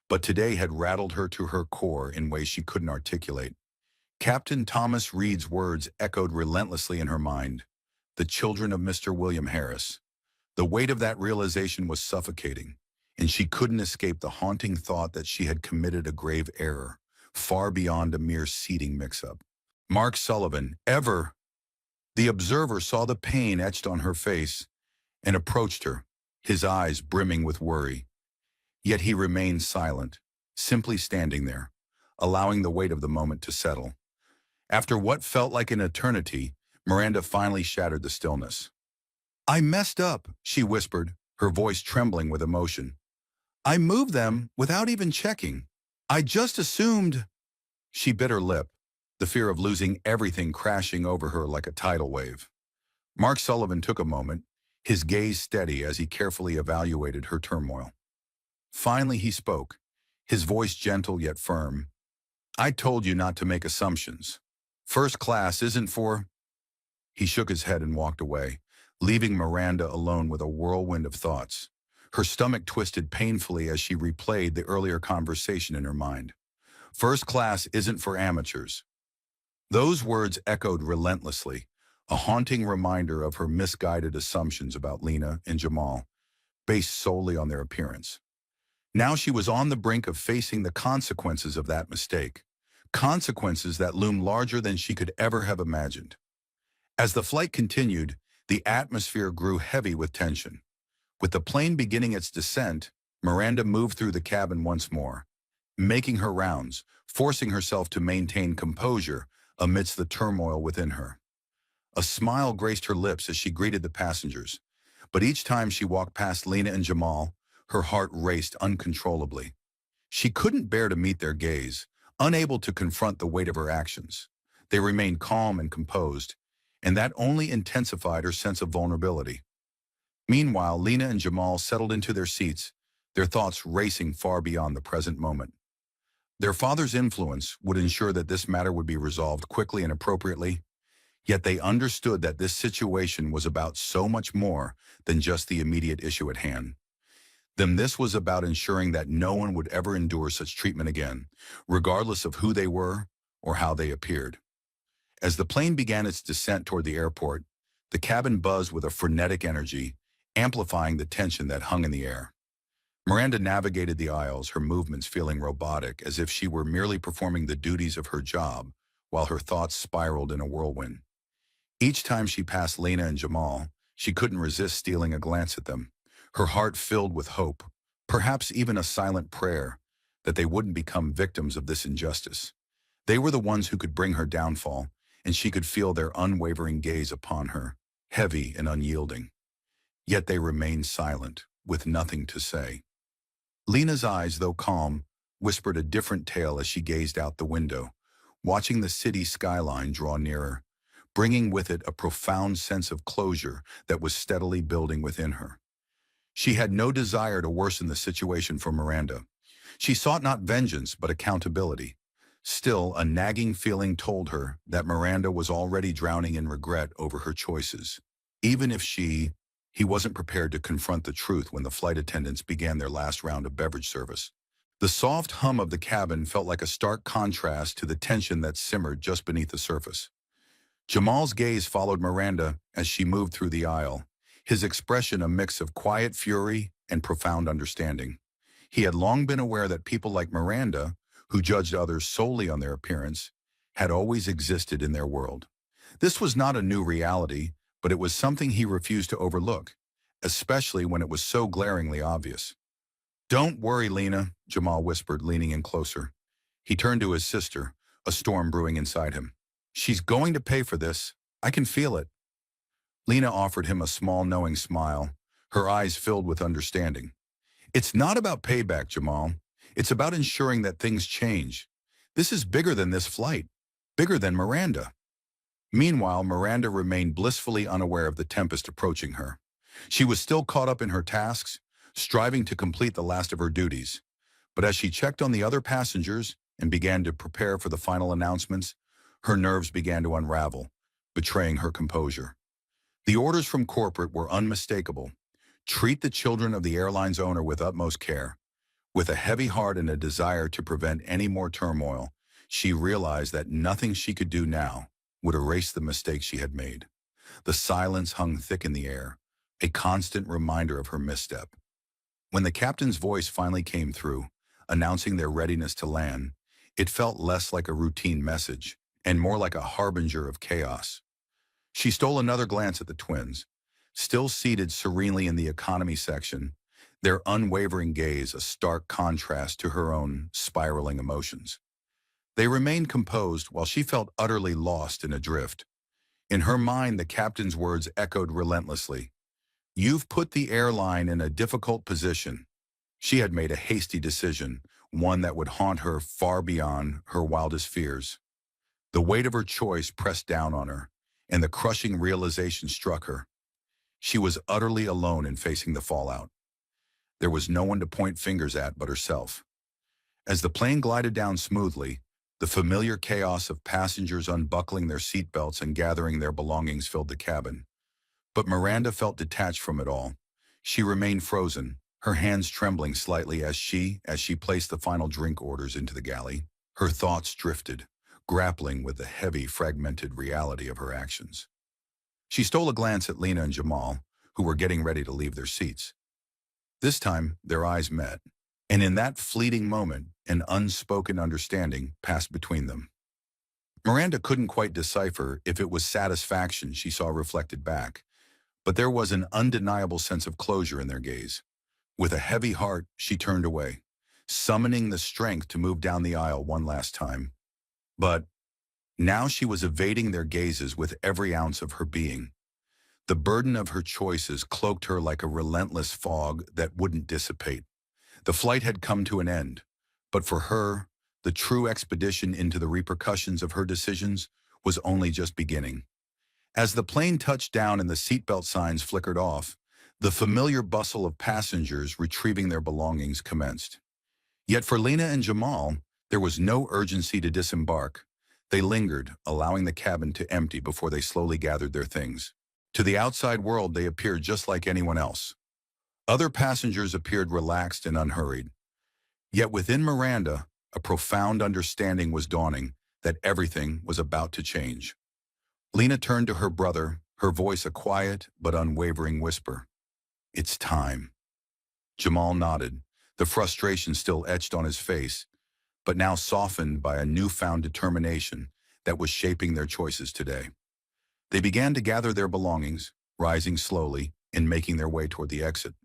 But today had rattled her to her core in ways she couldn't articulate. Captain Thomas Reed's words echoed relentlessly in her mind. The children of Mr. William Harris. The weight of that realization was suffocating, and she couldn't escape the haunting thought that she had committed a grave error, far beyond a mere seating mix-up. Mark Sullivan, ever. The observer saw the pain etched on her face and approached her, his eyes brimming with worry. Yet he remained silent, simply standing there, allowing the weight of the moment to settle. After what felt like an eternity, Miranda finally shattered the stillness. "I messed up," she whispered, her voice trembling with emotion. "I moved them without even checking. I just assumed—" She bit her lip, the fear of losing everything crashing over her like a tidal wave. Mark Sullivan took a moment, his gaze steady as he carefully evaluated her turmoil. Finally he spoke, his voice gentle yet firm. "I told you not to make assumptions. First class isn't for—" He shook his head and walked away, leaving Miranda alone with a whirlwind of thoughts. Her stomach twisted painfully as she replayed the earlier conversation in her mind. First class isn't for amateurs. Those words echoed relentlessly, a haunting reminder of her misguided assumptions about Lena and Jamal, based solely on their appearance. Now she was on the brink of facing the consequences of that mistake, consequences that loomed larger than she could ever have imagined. As the flight continued, the atmosphere grew heavy with tension. With the plane beginning its descent, Miranda moved through the cabin once more, making her rounds, forcing herself to maintain composure amidst the turmoil within her. A smile graced her lips as she greeted the passengers, but each time she walked past Lena and Jamal, her heart raced uncontrollably. She couldn't bear to meet their gaze, unable to confront the weight of her actions. They remained calm and composed, and that only intensified her sense of vulnerability. Meanwhile, Lena and Jamal settled into their seats, their thoughts racing far beyond the present moment. Their father's influence would ensure that this matter would be resolved quickly and appropriately, yet they understood that this situation was about so much more than just the immediate issue at hand. This was about ensuring that no one would ever endure such treatment again, regardless of who they were or how they appeared. As the plane began its descent toward the airport, the cabin buzzed with a frenetic energy, amplifying the tension that hung in the air. Miranda navigated the aisles, her movements feeling robotic, as if she were merely performing the duties of her job, while her thoughts spiraled in a whirlwind. Each time she passed Lena and Jamal, she couldn't resist stealing a glance at them, her heart filled with hope, perhaps even a silent prayer, that they wouldn't become victims of this injustice. They were the ones who could bring her downfall, and she could feel their unwavering gaze upon her, heavy and unyielding. Yet they remained silent, with nothing to say. Lena's eyes, though calm, whispered a different tale as she gazed out the window, watching the city skyline draw nearer, bringing with it a profound sense of closure that was steadily building within her. She had no desire to worsen the situation for Miranda. She sought not vengeance, but accountability. Still, a nagging feeling told her that Miranda was already drowning in regret over her choices. Even if he wasn't prepared to confront the truth when the flight attendants began their last round of beverage service. The soft hum of the cabin felt like a stark contrast to the tension that simmered just beneath the surface. Jamal's gaze followed Miranda as she moved through the aisle, his expression a mix of quiet fury and profound understanding. He had long been aware that people like Miranda, who judged others solely on their appearance, had always existed in their world. This was not a new reality, but it was something he refused to overlook, especially when it was so glaringly obvious. "Don't worry, Lena," Jamal whispered, leaning in closer. He turned to his sister, a storm brewing inside him. "She's going to pay for this. I can feel it." Lena offered him a small, knowing smile, her eyes filled with understanding. "It's not about payback, Jamal. It's about ensuring that things change. This is bigger than this flight, bigger than Miranda." Meanwhile, Miranda remained blissfully unaware of the tempest approaching her. She was still caught up in her tasks, striving to complete the last of her duties. But as she checked on the other passengers and began to prepare for the final announcements, her nerves began to unravel, betraying her composure. The orders from corporate were unmistakable. Treat the children of the airline's owner with utmost care. With a heavy heart and a desire to prevent any more turmoil, she realized that nothing she could do now would erase the mistake she had made. The silence hung thick in the air, a constant reminder of her misstep. When the captain's voice finally came through, announcing their readiness to land, it felt less like a routine message and more like a harbinger of chaos. She stole another glance at the twins, still seated serenely in the economy section, their unwavering gaze a stark contrast to her own spiraling emotions. They remained composed while she felt utterly lost and adrift. In her mind, the captain's words echoed relentlessly. "You've put the airline in a difficult position." She had made a hasty decision, one that would haunt her far beyond her wildest fears. The weight of her choice pressed down on her, and the crushing realization struck her. She was utterly alone in facing the fallout. There was no one to point fingers at but herself. As the plane glided down smoothly, the familiar chaos of passengers unbuckling their seatbelts and gathering their belongings filled the cabin. But Miranda felt detached from it all. She remained frozen, her hands trembling slightly as she placed the final drink orders into the galley. Her thoughts drifted, grappling with the heavy, fragmented reality of her actions. She stole a glance at Lena and Jamal, who were getting ready to leave their seats. This time, their eyes met, and in that fleeting moment, an unspoken understanding passed between them. Miranda couldn't quite decipher if it was satisfaction she saw reflected back, but there was an undeniable sense of closure in their gaze. With a heavy heart, she turned away, summoning the strength to move down the aisle one last time. But now she was evading their gazes with every ounce of her being. The burden of her choices cloaked her like a relentless fog that wouldn't dissipate. The flight had come to an end, but for her, the true expedition into the repercussions of her decisions was only just beginning. As the plane touched down and the seatbelt signs flickered off, the familiar bustle of passengers retrieving their belongings commenced. Yet for Lena and Jamal, there was no urgency to disembark. They lingered, allowing the cabin to empty before they slowly gathered their things. To the outside world, they appeared just like anyone else. Other passengers appeared relaxed and unhurried. Yet within Miranda, a profound understanding was dawning that everything was about to change. Lena turned to her brother, her voice a quiet but unwavering whisper. "It's time." Jamal nodded, the frustration still etched on his face, but now softened by a newfound determination that was shaping their choices today. They began to gather their belongings, rising slowly and making their way toward the exit.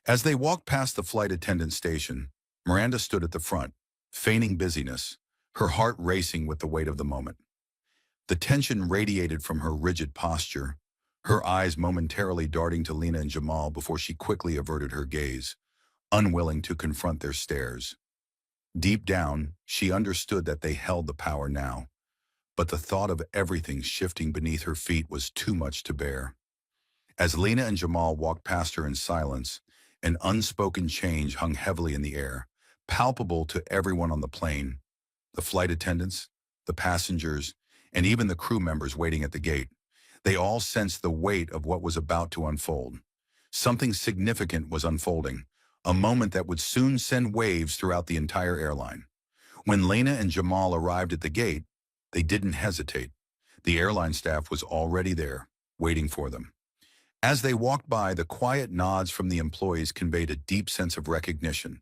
As they walked past the flight attendant station, Miranda stood at the front, feigning busyness, her heart racing with the weight of the moment. The tension radiated from her rigid posture, her eyes momentarily darting to Lena and Jamal before she quickly averted her gaze, unwilling to confront their stares. Deep down, she understood that they held the power now, but the thought of everything shifting beneath her feet was too much to bear. As Lena and Jamal walked past her in silence, An unspoken change hung heavily in the air, palpable to everyone on the plane, the flight attendants, the passengers, and even the crew members waiting at the gate. They all sensed the weight of what was about to unfold. Something significant was unfolding, a moment that would soon send waves throughout the entire airline. When Lena and Jamal arrived at the gate, they didn't hesitate. The airline staff was already there, waiting for them. As they walked by, the quiet nods from the employees conveyed a deep sense of recognition.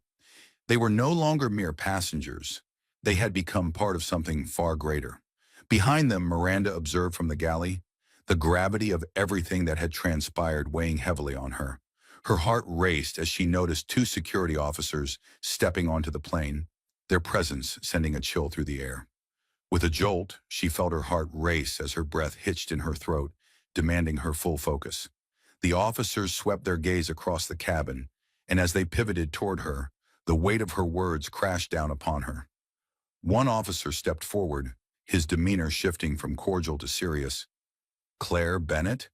They were no longer mere passengers. They had become part of something far greater. Behind them, Miranda observed from the galley, the gravity of everything that had transpired weighing heavily on her. Her heart raced as she noticed two security officers stepping onto the plane, their presence sending a chill through the air. With a jolt, she felt her heart race as her breath hitched in her throat, demanding her full focus. The officers swept their gaze across the cabin, and as they pivoted toward her, the weight of her words crashed down upon her. One officer stepped forward, his demeanor shifting from cordial to serious. "Claire Bennett?"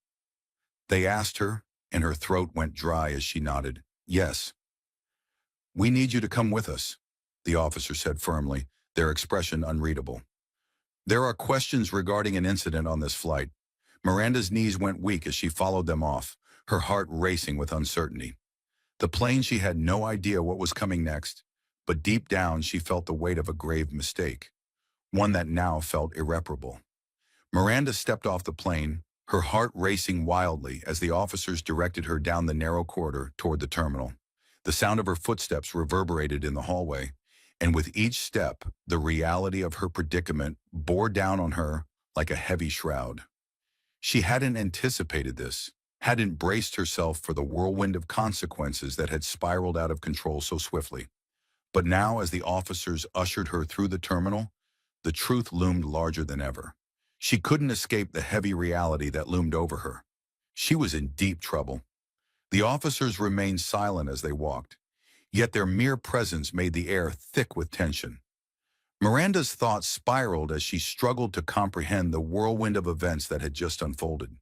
They asked her, and her throat went dry as she nodded. "Yes." "We need you to come with us," the officer said firmly, their expression unreadable. "There are questions regarding an incident on this flight." Miranda's knees went weak as she followed them off, her heart racing with uncertainty. The plane, she had no idea what was coming next, but deep down she felt the weight of a grave mistake, one that now felt irreparable. Miranda stepped off the plane, her heart racing wildly as the officers directed her down the narrow corridor toward the terminal. The sound of her footsteps reverberated in the hallway, and with each step, the reality of her predicament bore down on her like a heavy shroud. She hadn't anticipated this, hadn't braced herself for the whirlwind of consequences that had spiraled out of control so swiftly. But now, as the officers ushered her through the terminal, the truth loomed larger than ever. She couldn't escape the heavy reality that loomed over her. She was in deep trouble. The officers remained silent as they walked, yet their mere presence made the air thick with tension. Miranda's thoughts spiraled as she struggled to comprehend the whirlwind of events that had just unfolded.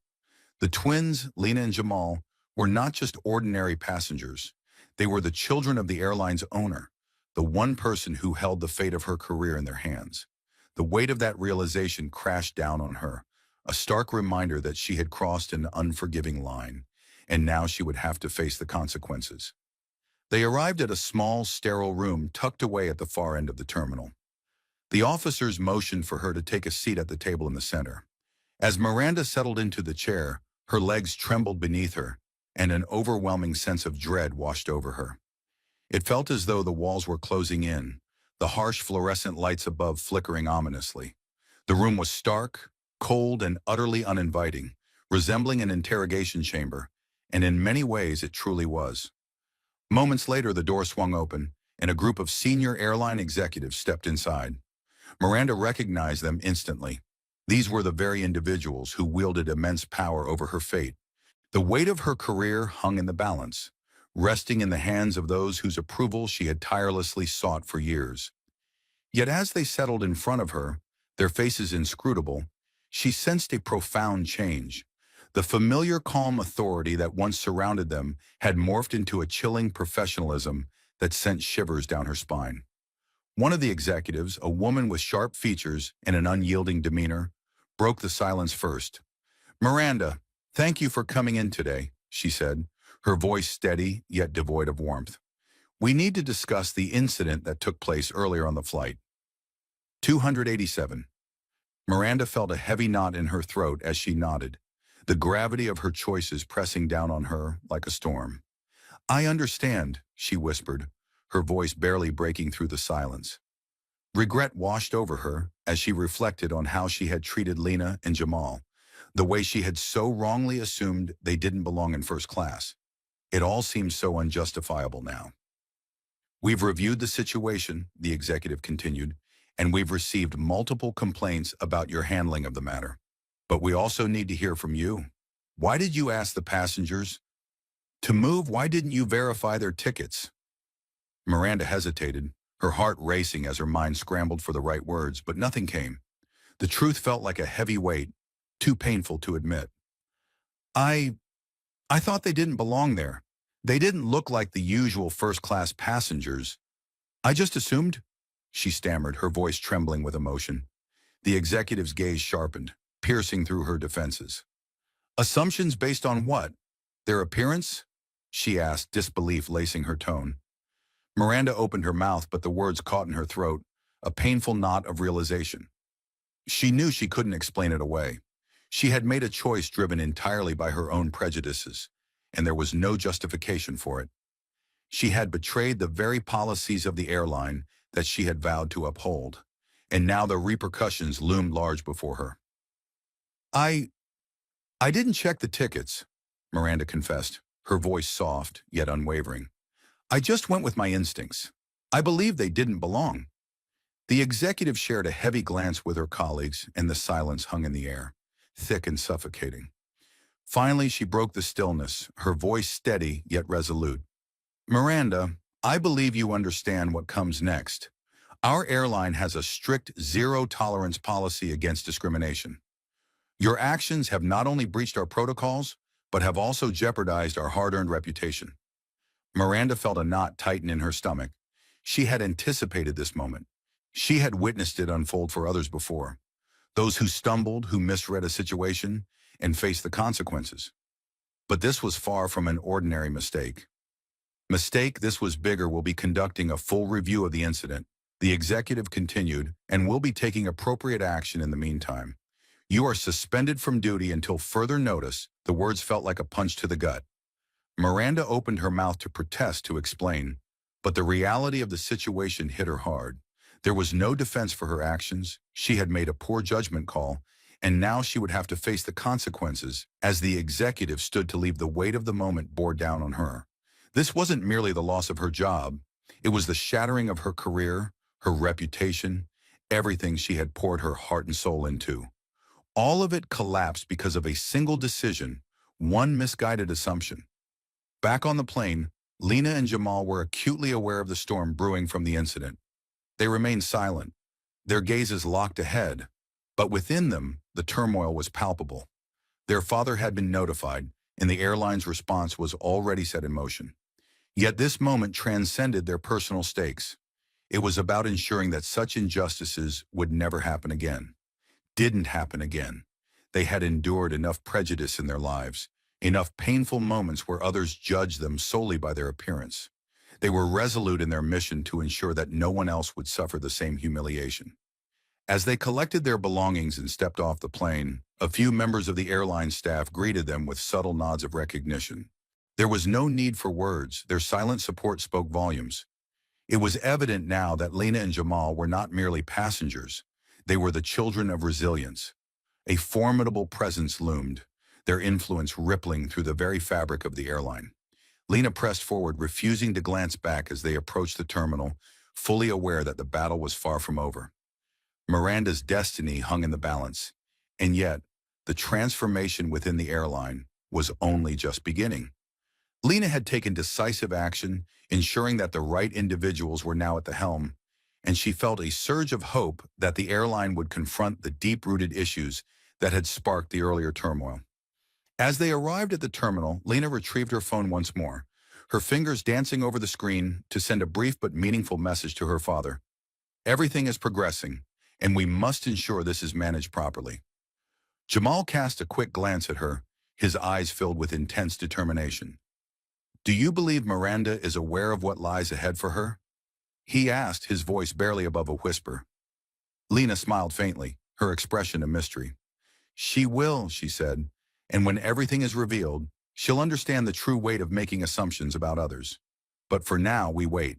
The twins, Lena and Jamal, were not just ordinary passengers. They were the children of the airline's owner, the one person who held the fate of her career in their hands. The weight of that realization crashed down on her, a stark reminder that she had crossed an unforgiving line, and now she would have to face the consequences. They arrived at a small, sterile room tucked away at the far end of the terminal. The officers motioned for her to take a seat at the table in the center. As Miranda settled into the chair, her legs trembled beneath her, and an overwhelming sense of dread washed over her. It felt as though the walls were closing in, the harsh fluorescent lights above flickering ominously. The room was stark, cold, and utterly uninviting, resembling an interrogation chamber, and in many ways it truly was. Moments later, the door swung open, and a group of senior airline executives stepped inside. Miranda recognized them instantly. These were the very individuals who wielded immense power over her fate. The weight of her career hung in the balance, resting in the hands of those whose approval she had tirelessly sought for years. Yet as they settled in front of her, their faces inscrutable, she sensed a profound change. The familiar calm authority that once surrounded them had morphed into a chilling professionalism that sent shivers down her spine. One of the executives, a woman with sharp features and an unyielding demeanor, broke the silence first. "Miranda, thank you for coming in today," she said, her voice steady yet devoid of warmth. "We need to discuss the incident that took place earlier on the flight." 287. Miranda felt a heavy knot in her throat as she nodded, the gravity of her choices pressing down on her like a storm. "I understand," she whispered, her voice barely breaking through the silence. Regret washed over her as she reflected on how she had treated Lena and Jamal, the way she had so wrongly assumed they didn't belong in first class. It all seemed so unjustifiable now. "We've reviewed the situation," the executive continued, "and we've received multiple complaints about your handling of the matter. But we also need to hear from you. Why did you ask the passengers to move? Why didn't you verify their tickets?" Miranda hesitated, her heart racing as her mind scrambled for the right words, but nothing came. The truth felt like a heavy weight, too painful to admit. I thought they didn't belong there. They didn't look like the usual first-class passengers. I just assumed, she stammered, her voice trembling with emotion. The executive's gaze sharpened, piercing through her defenses. Assumptions based on what? Their appearance? She asked, disbelief lacing her tone. Miranda opened her mouth, but the words caught in her throat, a painful knot of realization. She knew she couldn't explain it away. She had made a choice driven entirely by her own prejudices, and there was no justification for it. She had betrayed the very policies of the airline that she had vowed to uphold, and now the repercussions loomed large before her. I didn't check the tickets, Miranda confessed, her voice soft yet unwavering. I just went with my instincts. I believed they didn't belong. The executive shared a heavy glance with her colleagues, and the silence hung in the air, thick and suffocating. Finally, she broke the stillness, her voice steady yet resolute. Miranda, I believe you understand what comes next. Our airline has a strict zero-tolerance policy against discrimination. Your actions have not only breached our protocols, but have also jeopardized our hard-earned reputation. Miranda felt a knot tighten in her stomach. She had anticipated this moment. She had witnessed it unfold for others before. Those who stumbled, who misread a situation, and faced the consequences. But this was far from an ordinary mistake. This was bigger. We'll be conducting a full review of the incident. The executive continued, and will be taking appropriate action in the meantime. You are suspended from duty until further notice. The words felt like a punch to the gut. Miranda opened her mouth to protest, to explain, but the reality of the situation hit her hard. There was no defense for her actions. She had made a poor judgment call, and now she would have to face the consequences as the executive stood to leave. The weight of the moment bore down on her. This wasn't merely the loss of her job. It was the shattering of her career, her reputation, everything she had poured her heart and soul into. All of it collapsed because of a single decision, one misguided assumption. Back on the plane, Lena and Jamal were acutely aware of the storm brewing from the incident. They remained silent, their gazes locked ahead, but within them, the turmoil was palpable. Their father had been notified, and the airline's response was already set in motion. Yet this moment transcended their personal stakes. It was about ensuring that such injustices would never happen again. Didn't happen again. They had endured enough prejudice in their lives, enough painful moments where others judged them solely by their appearance. They were resolute in their mission to ensure that no one else would suffer the same humiliation. As they collected their belongings and stepped off the plane, a few members of the airline staff greeted them with subtle nods of recognition. There was no need for words. Their silent support spoke volumes. It was evident now that Lena and Jamal were not merely passengers. They were the children of resilience. A formidable presence loomed, their influence rippling through the very fabric of the airline. Lena pressed forward, refusing to glance back as they approached the terminal, fully aware that the battle was far from over. Miranda's destiny hung in the balance, and yet the transformation within the airline was only just beginning. Lena had taken decisive action, ensuring that the right individuals were now at the helm, and she felt a surge of hope that the airline would confront the deep-rooted issues that had sparked the earlier turmoil. As they arrived at the terminal, Lena retrieved her phone once more, her fingers dancing over the screen to send a brief but meaningful message to her father. Everything is progressing, and we must ensure this is managed properly. Jamal cast a quick glance at her, his eyes filled with intense determination. Do you believe Miranda is aware of what lies ahead for her? He asked, his voice barely above a whisper. Lena smiled faintly, her expression a mystery. She will, she said, and when everything is revealed, she'll understand the true weight of making assumptions about others. But for now, we wait.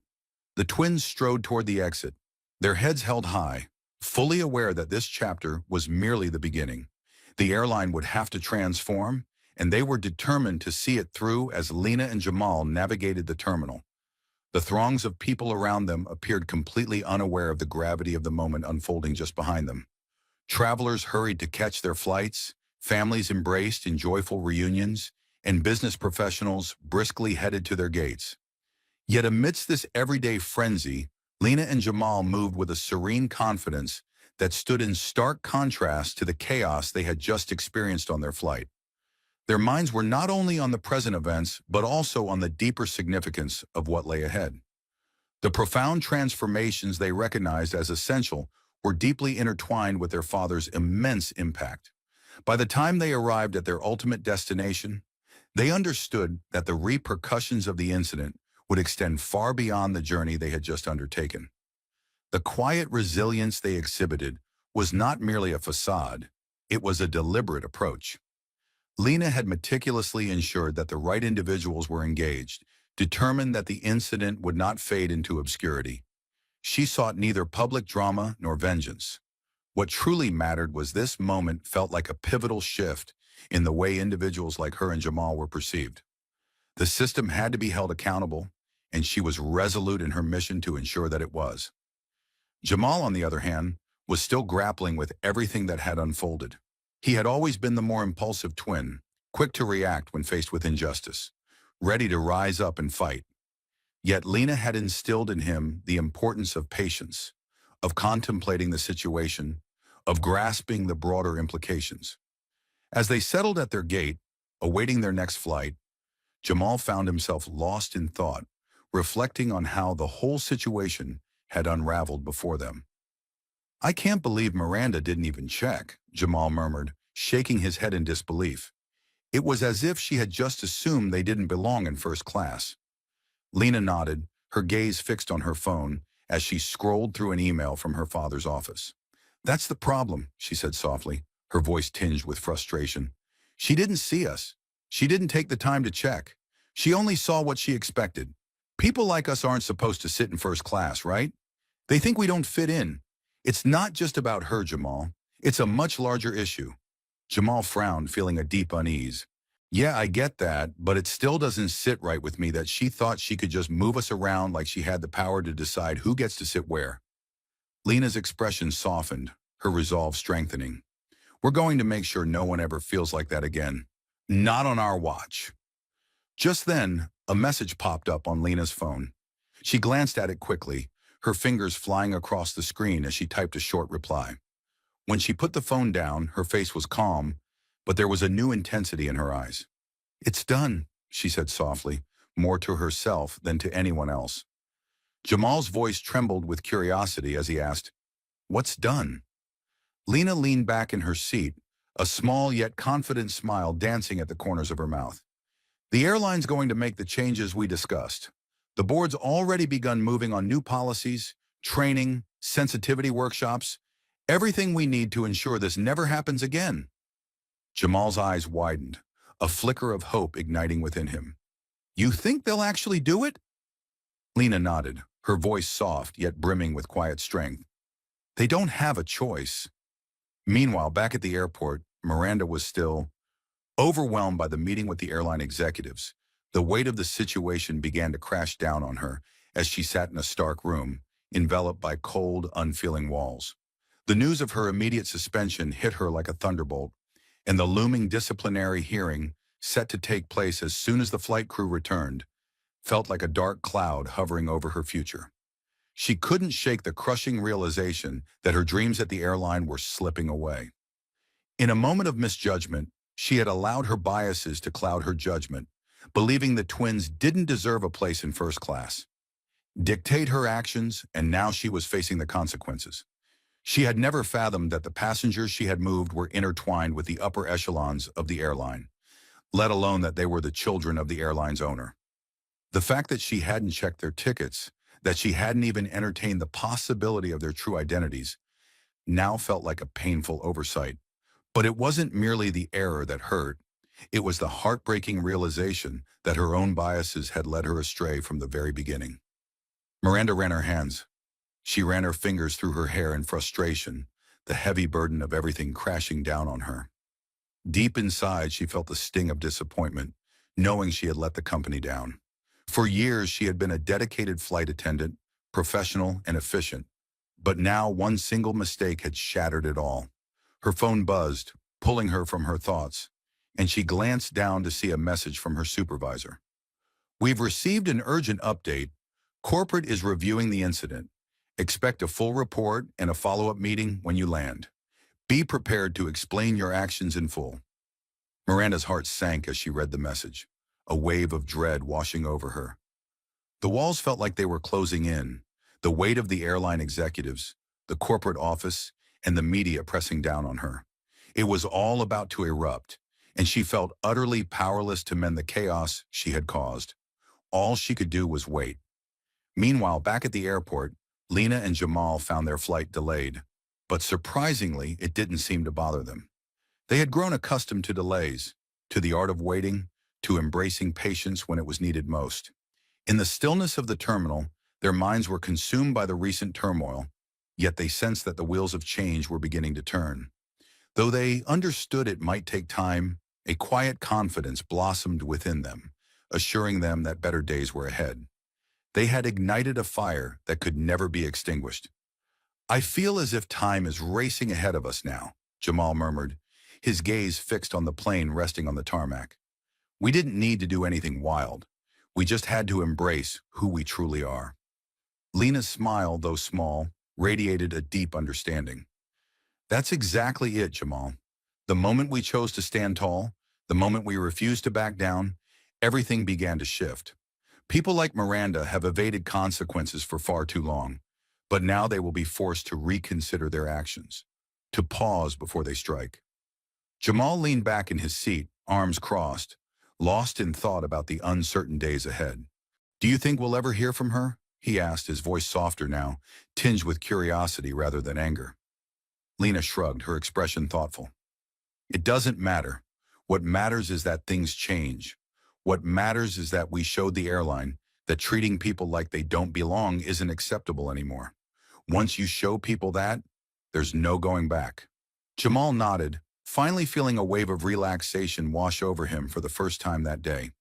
The twins strode toward the exit, their heads held high, fully aware that this chapter was merely the beginning. The airline would have to transform, and they were determined to see it through as Lena and Jamal navigated the terminal. The throngs of people around them appeared completely unaware of the gravity of the moment unfolding just behind them. Travelers hurried to catch their flights, families embraced in joyful reunions, and business professionals briskly headed to their gates. Yet amidst this everyday frenzy, Lena and Jamal moved with a serene confidence that stood in stark contrast to the chaos they had just experienced on their flight. Their minds were not only on the present events, but also on the deeper significance of what lay ahead. The profound transformations they recognized as essential were deeply intertwined with their father's immense impact. By the time they arrived at their ultimate destination, they understood that the repercussions of the incident would extend far beyond the journey they had just undertaken. The quiet resilience they exhibited was not merely a facade, it was a deliberate approach. Lena had meticulously ensured that the right individuals were engaged, determined that the incident would not fade into obscurity. She sought neither public drama nor vengeance. What truly mattered was this moment felt like a pivotal shift in the way individuals like her and Jamal were perceived. The system had to be held accountable, and she was resolute in her mission to ensure that it was. Jamal, on the other hand, was still grappling with everything that had unfolded. He had always been the more impulsive twin, quick to react when faced with injustice, ready to rise up and fight. Yet Lena had instilled in him the importance of patience, of contemplating the situation, of grasping the broader implications. As they settled at their gate, awaiting their next flight, Jamal found himself lost in thought, reflecting on how the whole situation had unraveled before them. "I can't believe Miranda didn't even check," Jamal murmured, shaking his head in disbelief. It was as if she had just assumed they didn't belong in first class. Lena nodded, her gaze fixed on her phone as she scrolled through an email from her father's office. "That's the problem," she said softly, her voice tinged with frustration. "She didn't see us. She didn't take the time to check. She only saw what she expected. People like us aren't supposed to sit in first class, right? They think we don't fit in. It's not just about her, Jamal. It's a much larger issue." Jamal frowned, feeling a deep unease. "Yeah, I get that, but it still doesn't sit right with me that she thought she could just move us around like she had the power to decide who gets to sit where." Lena's expression softened, her resolve strengthening. "We're going to make sure no one ever feels like that again. Not on our watch." Just then, a message popped up on Lena's phone. She glanced at it quickly, her fingers flying across the screen as she typed a short reply. When she put the phone down, her face was calm, but there was a new intensity in her eyes. "It's done," she said softly, more to herself than to anyone else. Jamal's voice trembled with curiosity as he asked, "What's done?" Lena leaned back in her seat, a small yet confident smile dancing at the corners of her mouth. "The airline's going to make the changes we discussed. The board's already begun moving on new policies, training, sensitivity workshops, everything we need to ensure this never happens again." Jamal's eyes widened, a flicker of hope igniting within him. "You think they'll actually do it?" Lena nodded, her voice soft yet brimming with quiet strength. "They don't have a choice." Meanwhile, back at the airport, Miranda was still overwhelmed by the meeting with the airline executives. The weight of the situation began to crash down on her as she sat in a stark room, enveloped by cold, unfeeling walls. The news of her immediate suspension hit her like a thunderbolt, and the looming disciplinary hearing, set to take place as soon as the flight crew returned, felt like a dark cloud hovering over her future. She couldn't shake the crushing realization that her dreams at the airline were slipping away. In a moment of misjudgment, she had allowed her biases to cloud her judgment, believing the twins didn't deserve a place in first class. Dictate her actions, and now she was facing the consequences. She had never fathomed that the passengers she had moved were intertwined with the upper echelons of the airline, let alone that they were the children of the airline's owner. The fact that she hadn't checked their tickets, that she hadn't even entertained the possibility of their true identities, now felt like a painful oversight. But it wasn't merely the error that hurt. It was the heartbreaking realization that her own biases had led her astray from the very beginning. Miranda ran her hands. She ran her fingers through her hair in frustration, the heavy burden of everything crashing down on her. Deep inside, she felt the sting of disappointment, knowing she had let the company down. For years, she had been a dedicated flight attendant, professional and efficient. But now one single mistake had shattered it all. Her phone buzzed, pulling her from her thoughts, and she glanced down to see a message from her supervisor. "We've received an urgent update. Corporate is reviewing the incident. Expect a full report and a follow-up meeting when you land. Be prepared to explain your actions in full." Miranda's heart sank as she read the message, a wave of dread washing over her. The walls felt like they were closing in, the weight of the airline executives, the corporate office, and the media pressing down on her. It was all about to erupt, and she felt utterly powerless to mend the chaos she had caused. All she could do was wait. Meanwhile, back at the airport, Lena and Jamal found their flight delayed. But surprisingly, it didn't seem to bother them. They had grown accustomed to delays, to the art of waiting, to embracing patience when it was needed most. In the stillness of the terminal, their minds were consumed by the recent turmoil, yet they sensed that the wheels of change were beginning to turn. Though they understood it might take time, a quiet confidence blossomed within them, assuring them that better days were ahead. They had ignited a fire that could never be extinguished. "I feel as if time is racing ahead of us now," Jamal murmured, his gaze fixed on the plane resting on the tarmac. "We didn't need to do anything wild. We just had to embrace who we truly are." Lena's smile, though small, radiated a deep understanding. "That's exactly it, Jamal. The moment we chose to stand tall, the moment we refused to back down, everything began to shift. People like Miranda have evaded consequences for far too long, but now they will be forced to reconsider their actions, to pause before they strike." Jamal leaned back in his seat, arms crossed, lost in thought about the uncertain days ahead. "Do you think we'll ever hear from her?" he asked, his voice softer now, tinged with curiosity rather than anger. Lena shrugged, her expression thoughtful. "It doesn't matter. What matters is that things change. What matters is that we showed the airline that treating people like they don't belong isn't acceptable anymore. Once you show people that, there's no going back." Jamal nodded, finally feeling a wave of relaxation wash over him for the first time that day.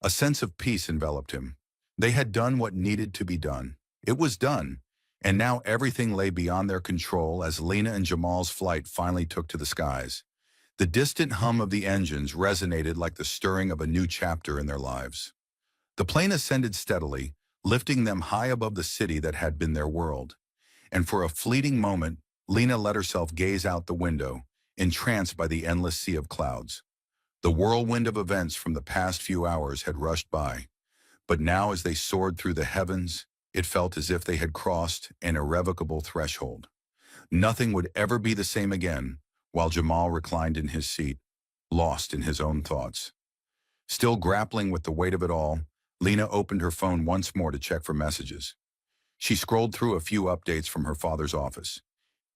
A sense of peace enveloped him. They had done what needed to be done. It was done, and now everything lay beyond their control as Lena and Jamal's flight finally took to the skies. The distant hum of the engines resonated like the stirring of a new chapter in their lives. The plane ascended steadily, lifting them high above the city that had been their world. And for a fleeting moment, Lena let herself gaze out the window, entranced by the endless sea of clouds. The whirlwind of events from the past few hours had rushed by, but now as they soared through the heavens, it felt as if they had crossed an irrevocable threshold. Nothing would ever be the same again, while Jamal reclined in his seat, lost in his own thoughts. Still grappling with the weight of it all, Lena opened her phone once more to check for messages. She scrolled through a few updates from her father's office,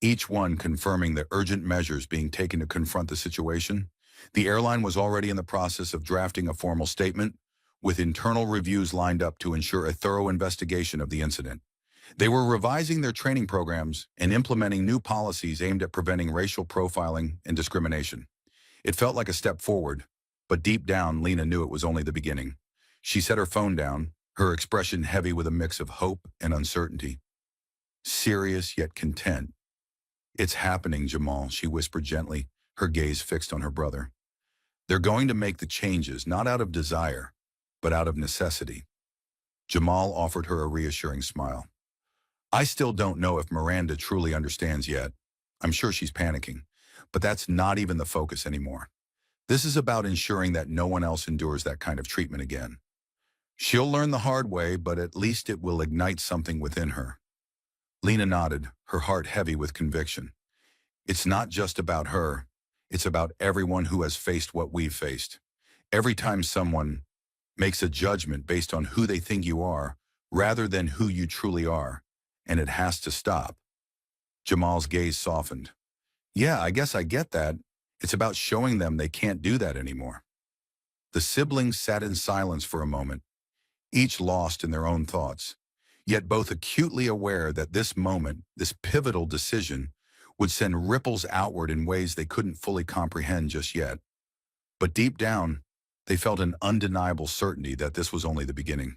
each one confirming the urgent measures being taken to confront the situation. The airline was already in the process of drafting a formal statement, with internal reviews lined up to ensure a thorough investigation of the incident. They were revising their training programs and implementing new policies aimed at preventing racial profiling and discrimination. It felt like a step forward, but deep down, Lena knew it was only the beginning. She set her phone down, her expression heavy with a mix of hope and uncertainty. Serious yet content. "It's happening, Jamal," she whispered gently, her gaze fixed on her brother. "They're going to make the changes, not out of desire, but out of necessity." Jamal offered her a reassuring smile. "I still don't know if Miranda truly understands yet. I'm sure she's panicking, but that's not even the focus anymore. This is about ensuring that no one else endures that kind of treatment again. She'll learn the hard way, but at least it will ignite something within her." Lena nodded, her heart heavy with conviction. "It's not just about her. It's about everyone who has faced what we've faced. Every time someone makes a judgment based on who they think you are, rather than who you truly are, and it has to stop." Jamal's gaze softened. "Yeah, I guess I get that. It's about showing them they can't do that anymore." The siblings sat in silence for a moment, each lost in their own thoughts, yet both acutely aware that this moment, this pivotal decision, would send ripples outward in ways they couldn't fully comprehend just yet. But deep down, they felt an undeniable certainty that this was only the beginning.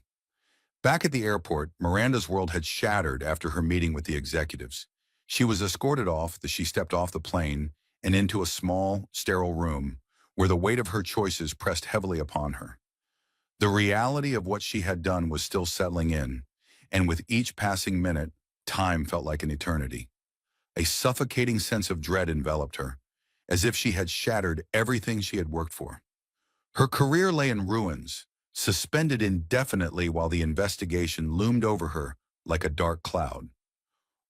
Back at the airport, Miranda's world had shattered after her meeting with the executives. She was escorted off as she stepped off the plane and into a small, sterile room where the weight of her choices pressed heavily upon her. The reality of what she had done was still settling in, and with each passing minute, time felt like an eternity. A suffocating sense of dread enveloped her, as if she had shattered everything she had worked for. Her career lay in ruins, suspended indefinitely while the investigation loomed over her like a dark cloud.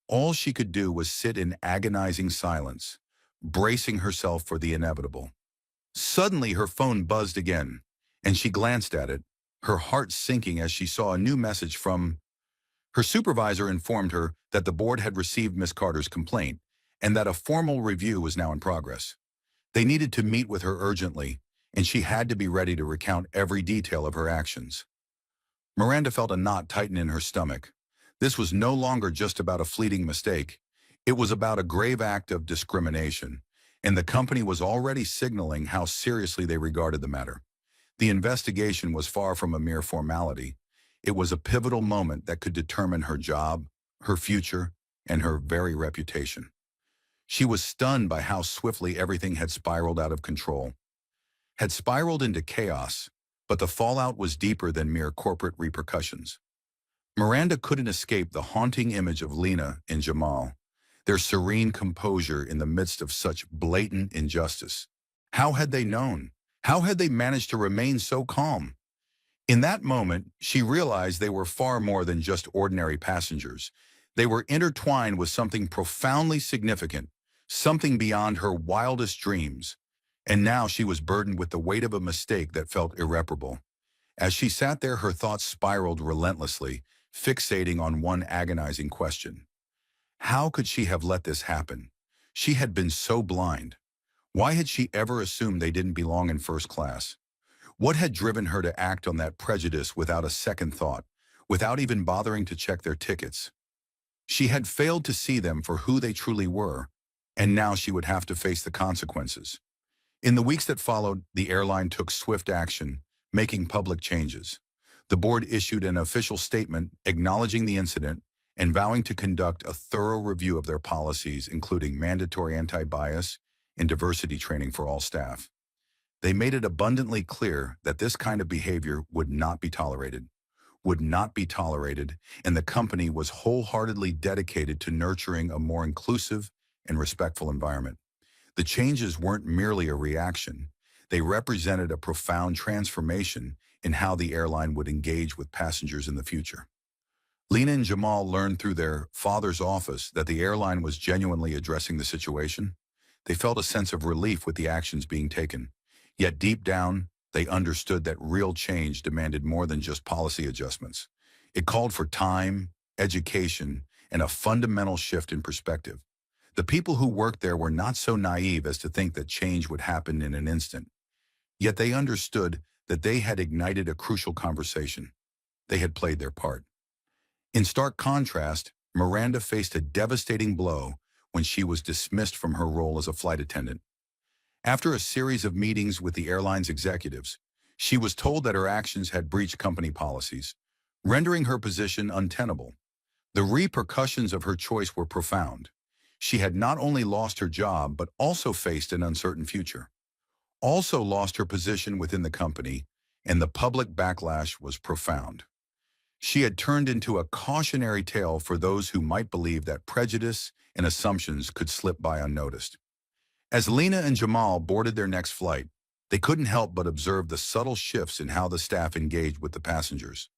All she could do was sit in agonizing silence, bracing herself for the inevitable. Suddenly, her phone buzzed again, and she glanced at it, her heart sinking as she saw a new message from her supervisor. Informed her that the board had received Miss Carter's complaint and that a formal review was now in progress. They needed to meet with her urgently, and she had to be ready to recount every detail of her actions. Miranda felt a knot tighten in her stomach. This was no longer just about a fleeting mistake. It was about a grave act of discrimination, and the company was already signaling how seriously they regarded the matter. The investigation was far from a mere formality. It was a pivotal moment that could determine her job, her future, and her very reputation. She was stunned by how swiftly everything had spiraled out of control. Had spiraled into chaos, but the fallout was deeper than mere corporate repercussions. Miranda couldn't escape the haunting image of Lena and Jamal, their serene composure in the midst of such blatant injustice. How had they known? How had they managed to remain so calm? In that moment, she realized they were far more than just ordinary passengers. They were intertwined with something profoundly significant, something beyond her wildest dreams. And now she was burdened with the weight of a mistake that felt irreparable. As she sat there, her thoughts spiraled relentlessly, fixating on one agonizing question. How could she have let this happen? She had been so blind. Why had she ever assumed they didn't belong in first class? What had driven her to act on that prejudice without a second thought, without even bothering to check their tickets? She had failed to see them for who they truly were, and now she would have to face the consequences. In the weeks that followed, the airline took swift action, making public changes. The board issued an official statement acknowledging the incident and vowing to conduct a thorough review of their policies, including mandatory anti-bias and diversity training for all staff. They made it abundantly clear that this kind of behavior would not be tolerated, and the company was wholeheartedly dedicated to nurturing a more inclusive and respectful environment. The changes weren't merely a reaction. They represented a profound transformation in how the airline would engage with passengers in the future. Lena and Jamal learned through their father's office that the airline was genuinely addressing the situation. They felt a sense of relief with the actions being taken. Yet deep down, they understood that real change demanded more than just policy adjustments. It called for time, education, and a fundamental shift in perspective. The people who worked there were not so naive as to think that change would happen in an instant. Yet they understood that they had ignited a crucial conversation. They had played their part. In stark contrast, Miranda faced a devastating blow when she was dismissed from her role as a flight attendant. After a series of meetings with the airline's executives, she was told that her actions had breached company policies, rendering her position untenable. The repercussions of her choice were profound. She had not only lost her job, but also faced an uncertain future. Also lost her position within the company, and the public backlash was profound. She had turned into a cautionary tale for those who might believe that prejudice and assumptions could slip by unnoticed. As Lena and Jamal boarded their next flight, they couldn't help but observe the subtle shifts in how the staff engaged with the passengers.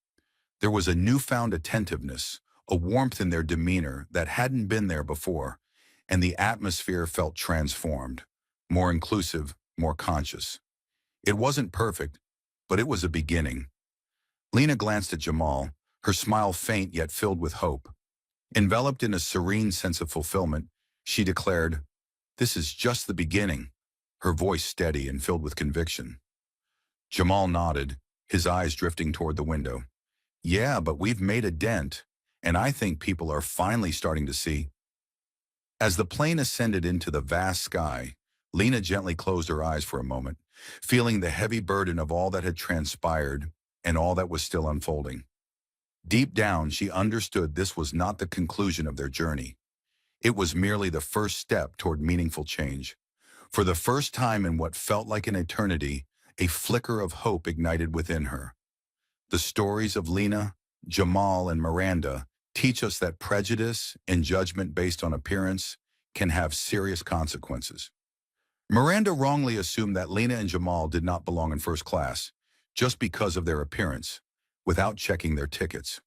There was a newfound attentiveness, a warmth in their demeanor that hadn't been there before, and the atmosphere felt transformed, more inclusive, more conscious. It wasn't perfect, but it was a beginning. Lena glanced at Jamal, her smile faint yet filled with hope. Enveloped in a serene sense of fulfillment, she declared, "This is just the beginning," her voice steady and filled with conviction. Jamal nodded, his eyes drifting toward the window. "Yeah, but we've made a dent, and I think people are finally starting to see." As the plane ascended into the vast sky, Lena gently closed her eyes for a moment, feeling the heavy burden of all that had transpired and all that was still unfolding. Deep down, she understood this was not the conclusion of their journey. It was merely the first step toward meaningful change. For the first time in what felt like an eternity, a flicker of hope ignited within her. The stories of Lena, Jamal, and Miranda teach us that prejudice and judgment based on appearance can have serious consequences. Miranda wrongly assumed that Lena and Jamal did not belong in first class just because of their appearance, without checking their tickets.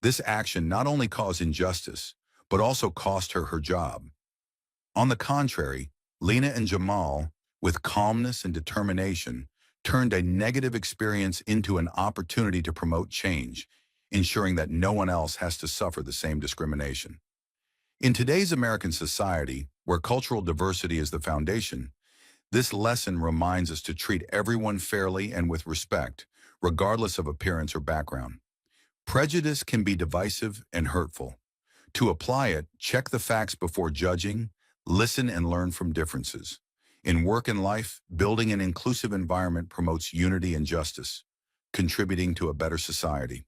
This action not only caused injustice, but also cost her her job. On the contrary, Lena and Jamal, with calmness and determination, turned a negative experience into an opportunity to promote change, ensuring that no one else has to suffer the same discrimination. In today's American society, where cultural diversity is the foundation, this lesson reminds us to treat everyone fairly and with respect, regardless of appearance or background. Prejudice can be divisive and hurtful. To apply it, check the facts before judging, listen and learn from differences. In work and life, building an inclusive environment promotes unity and justice, contributing to a better society.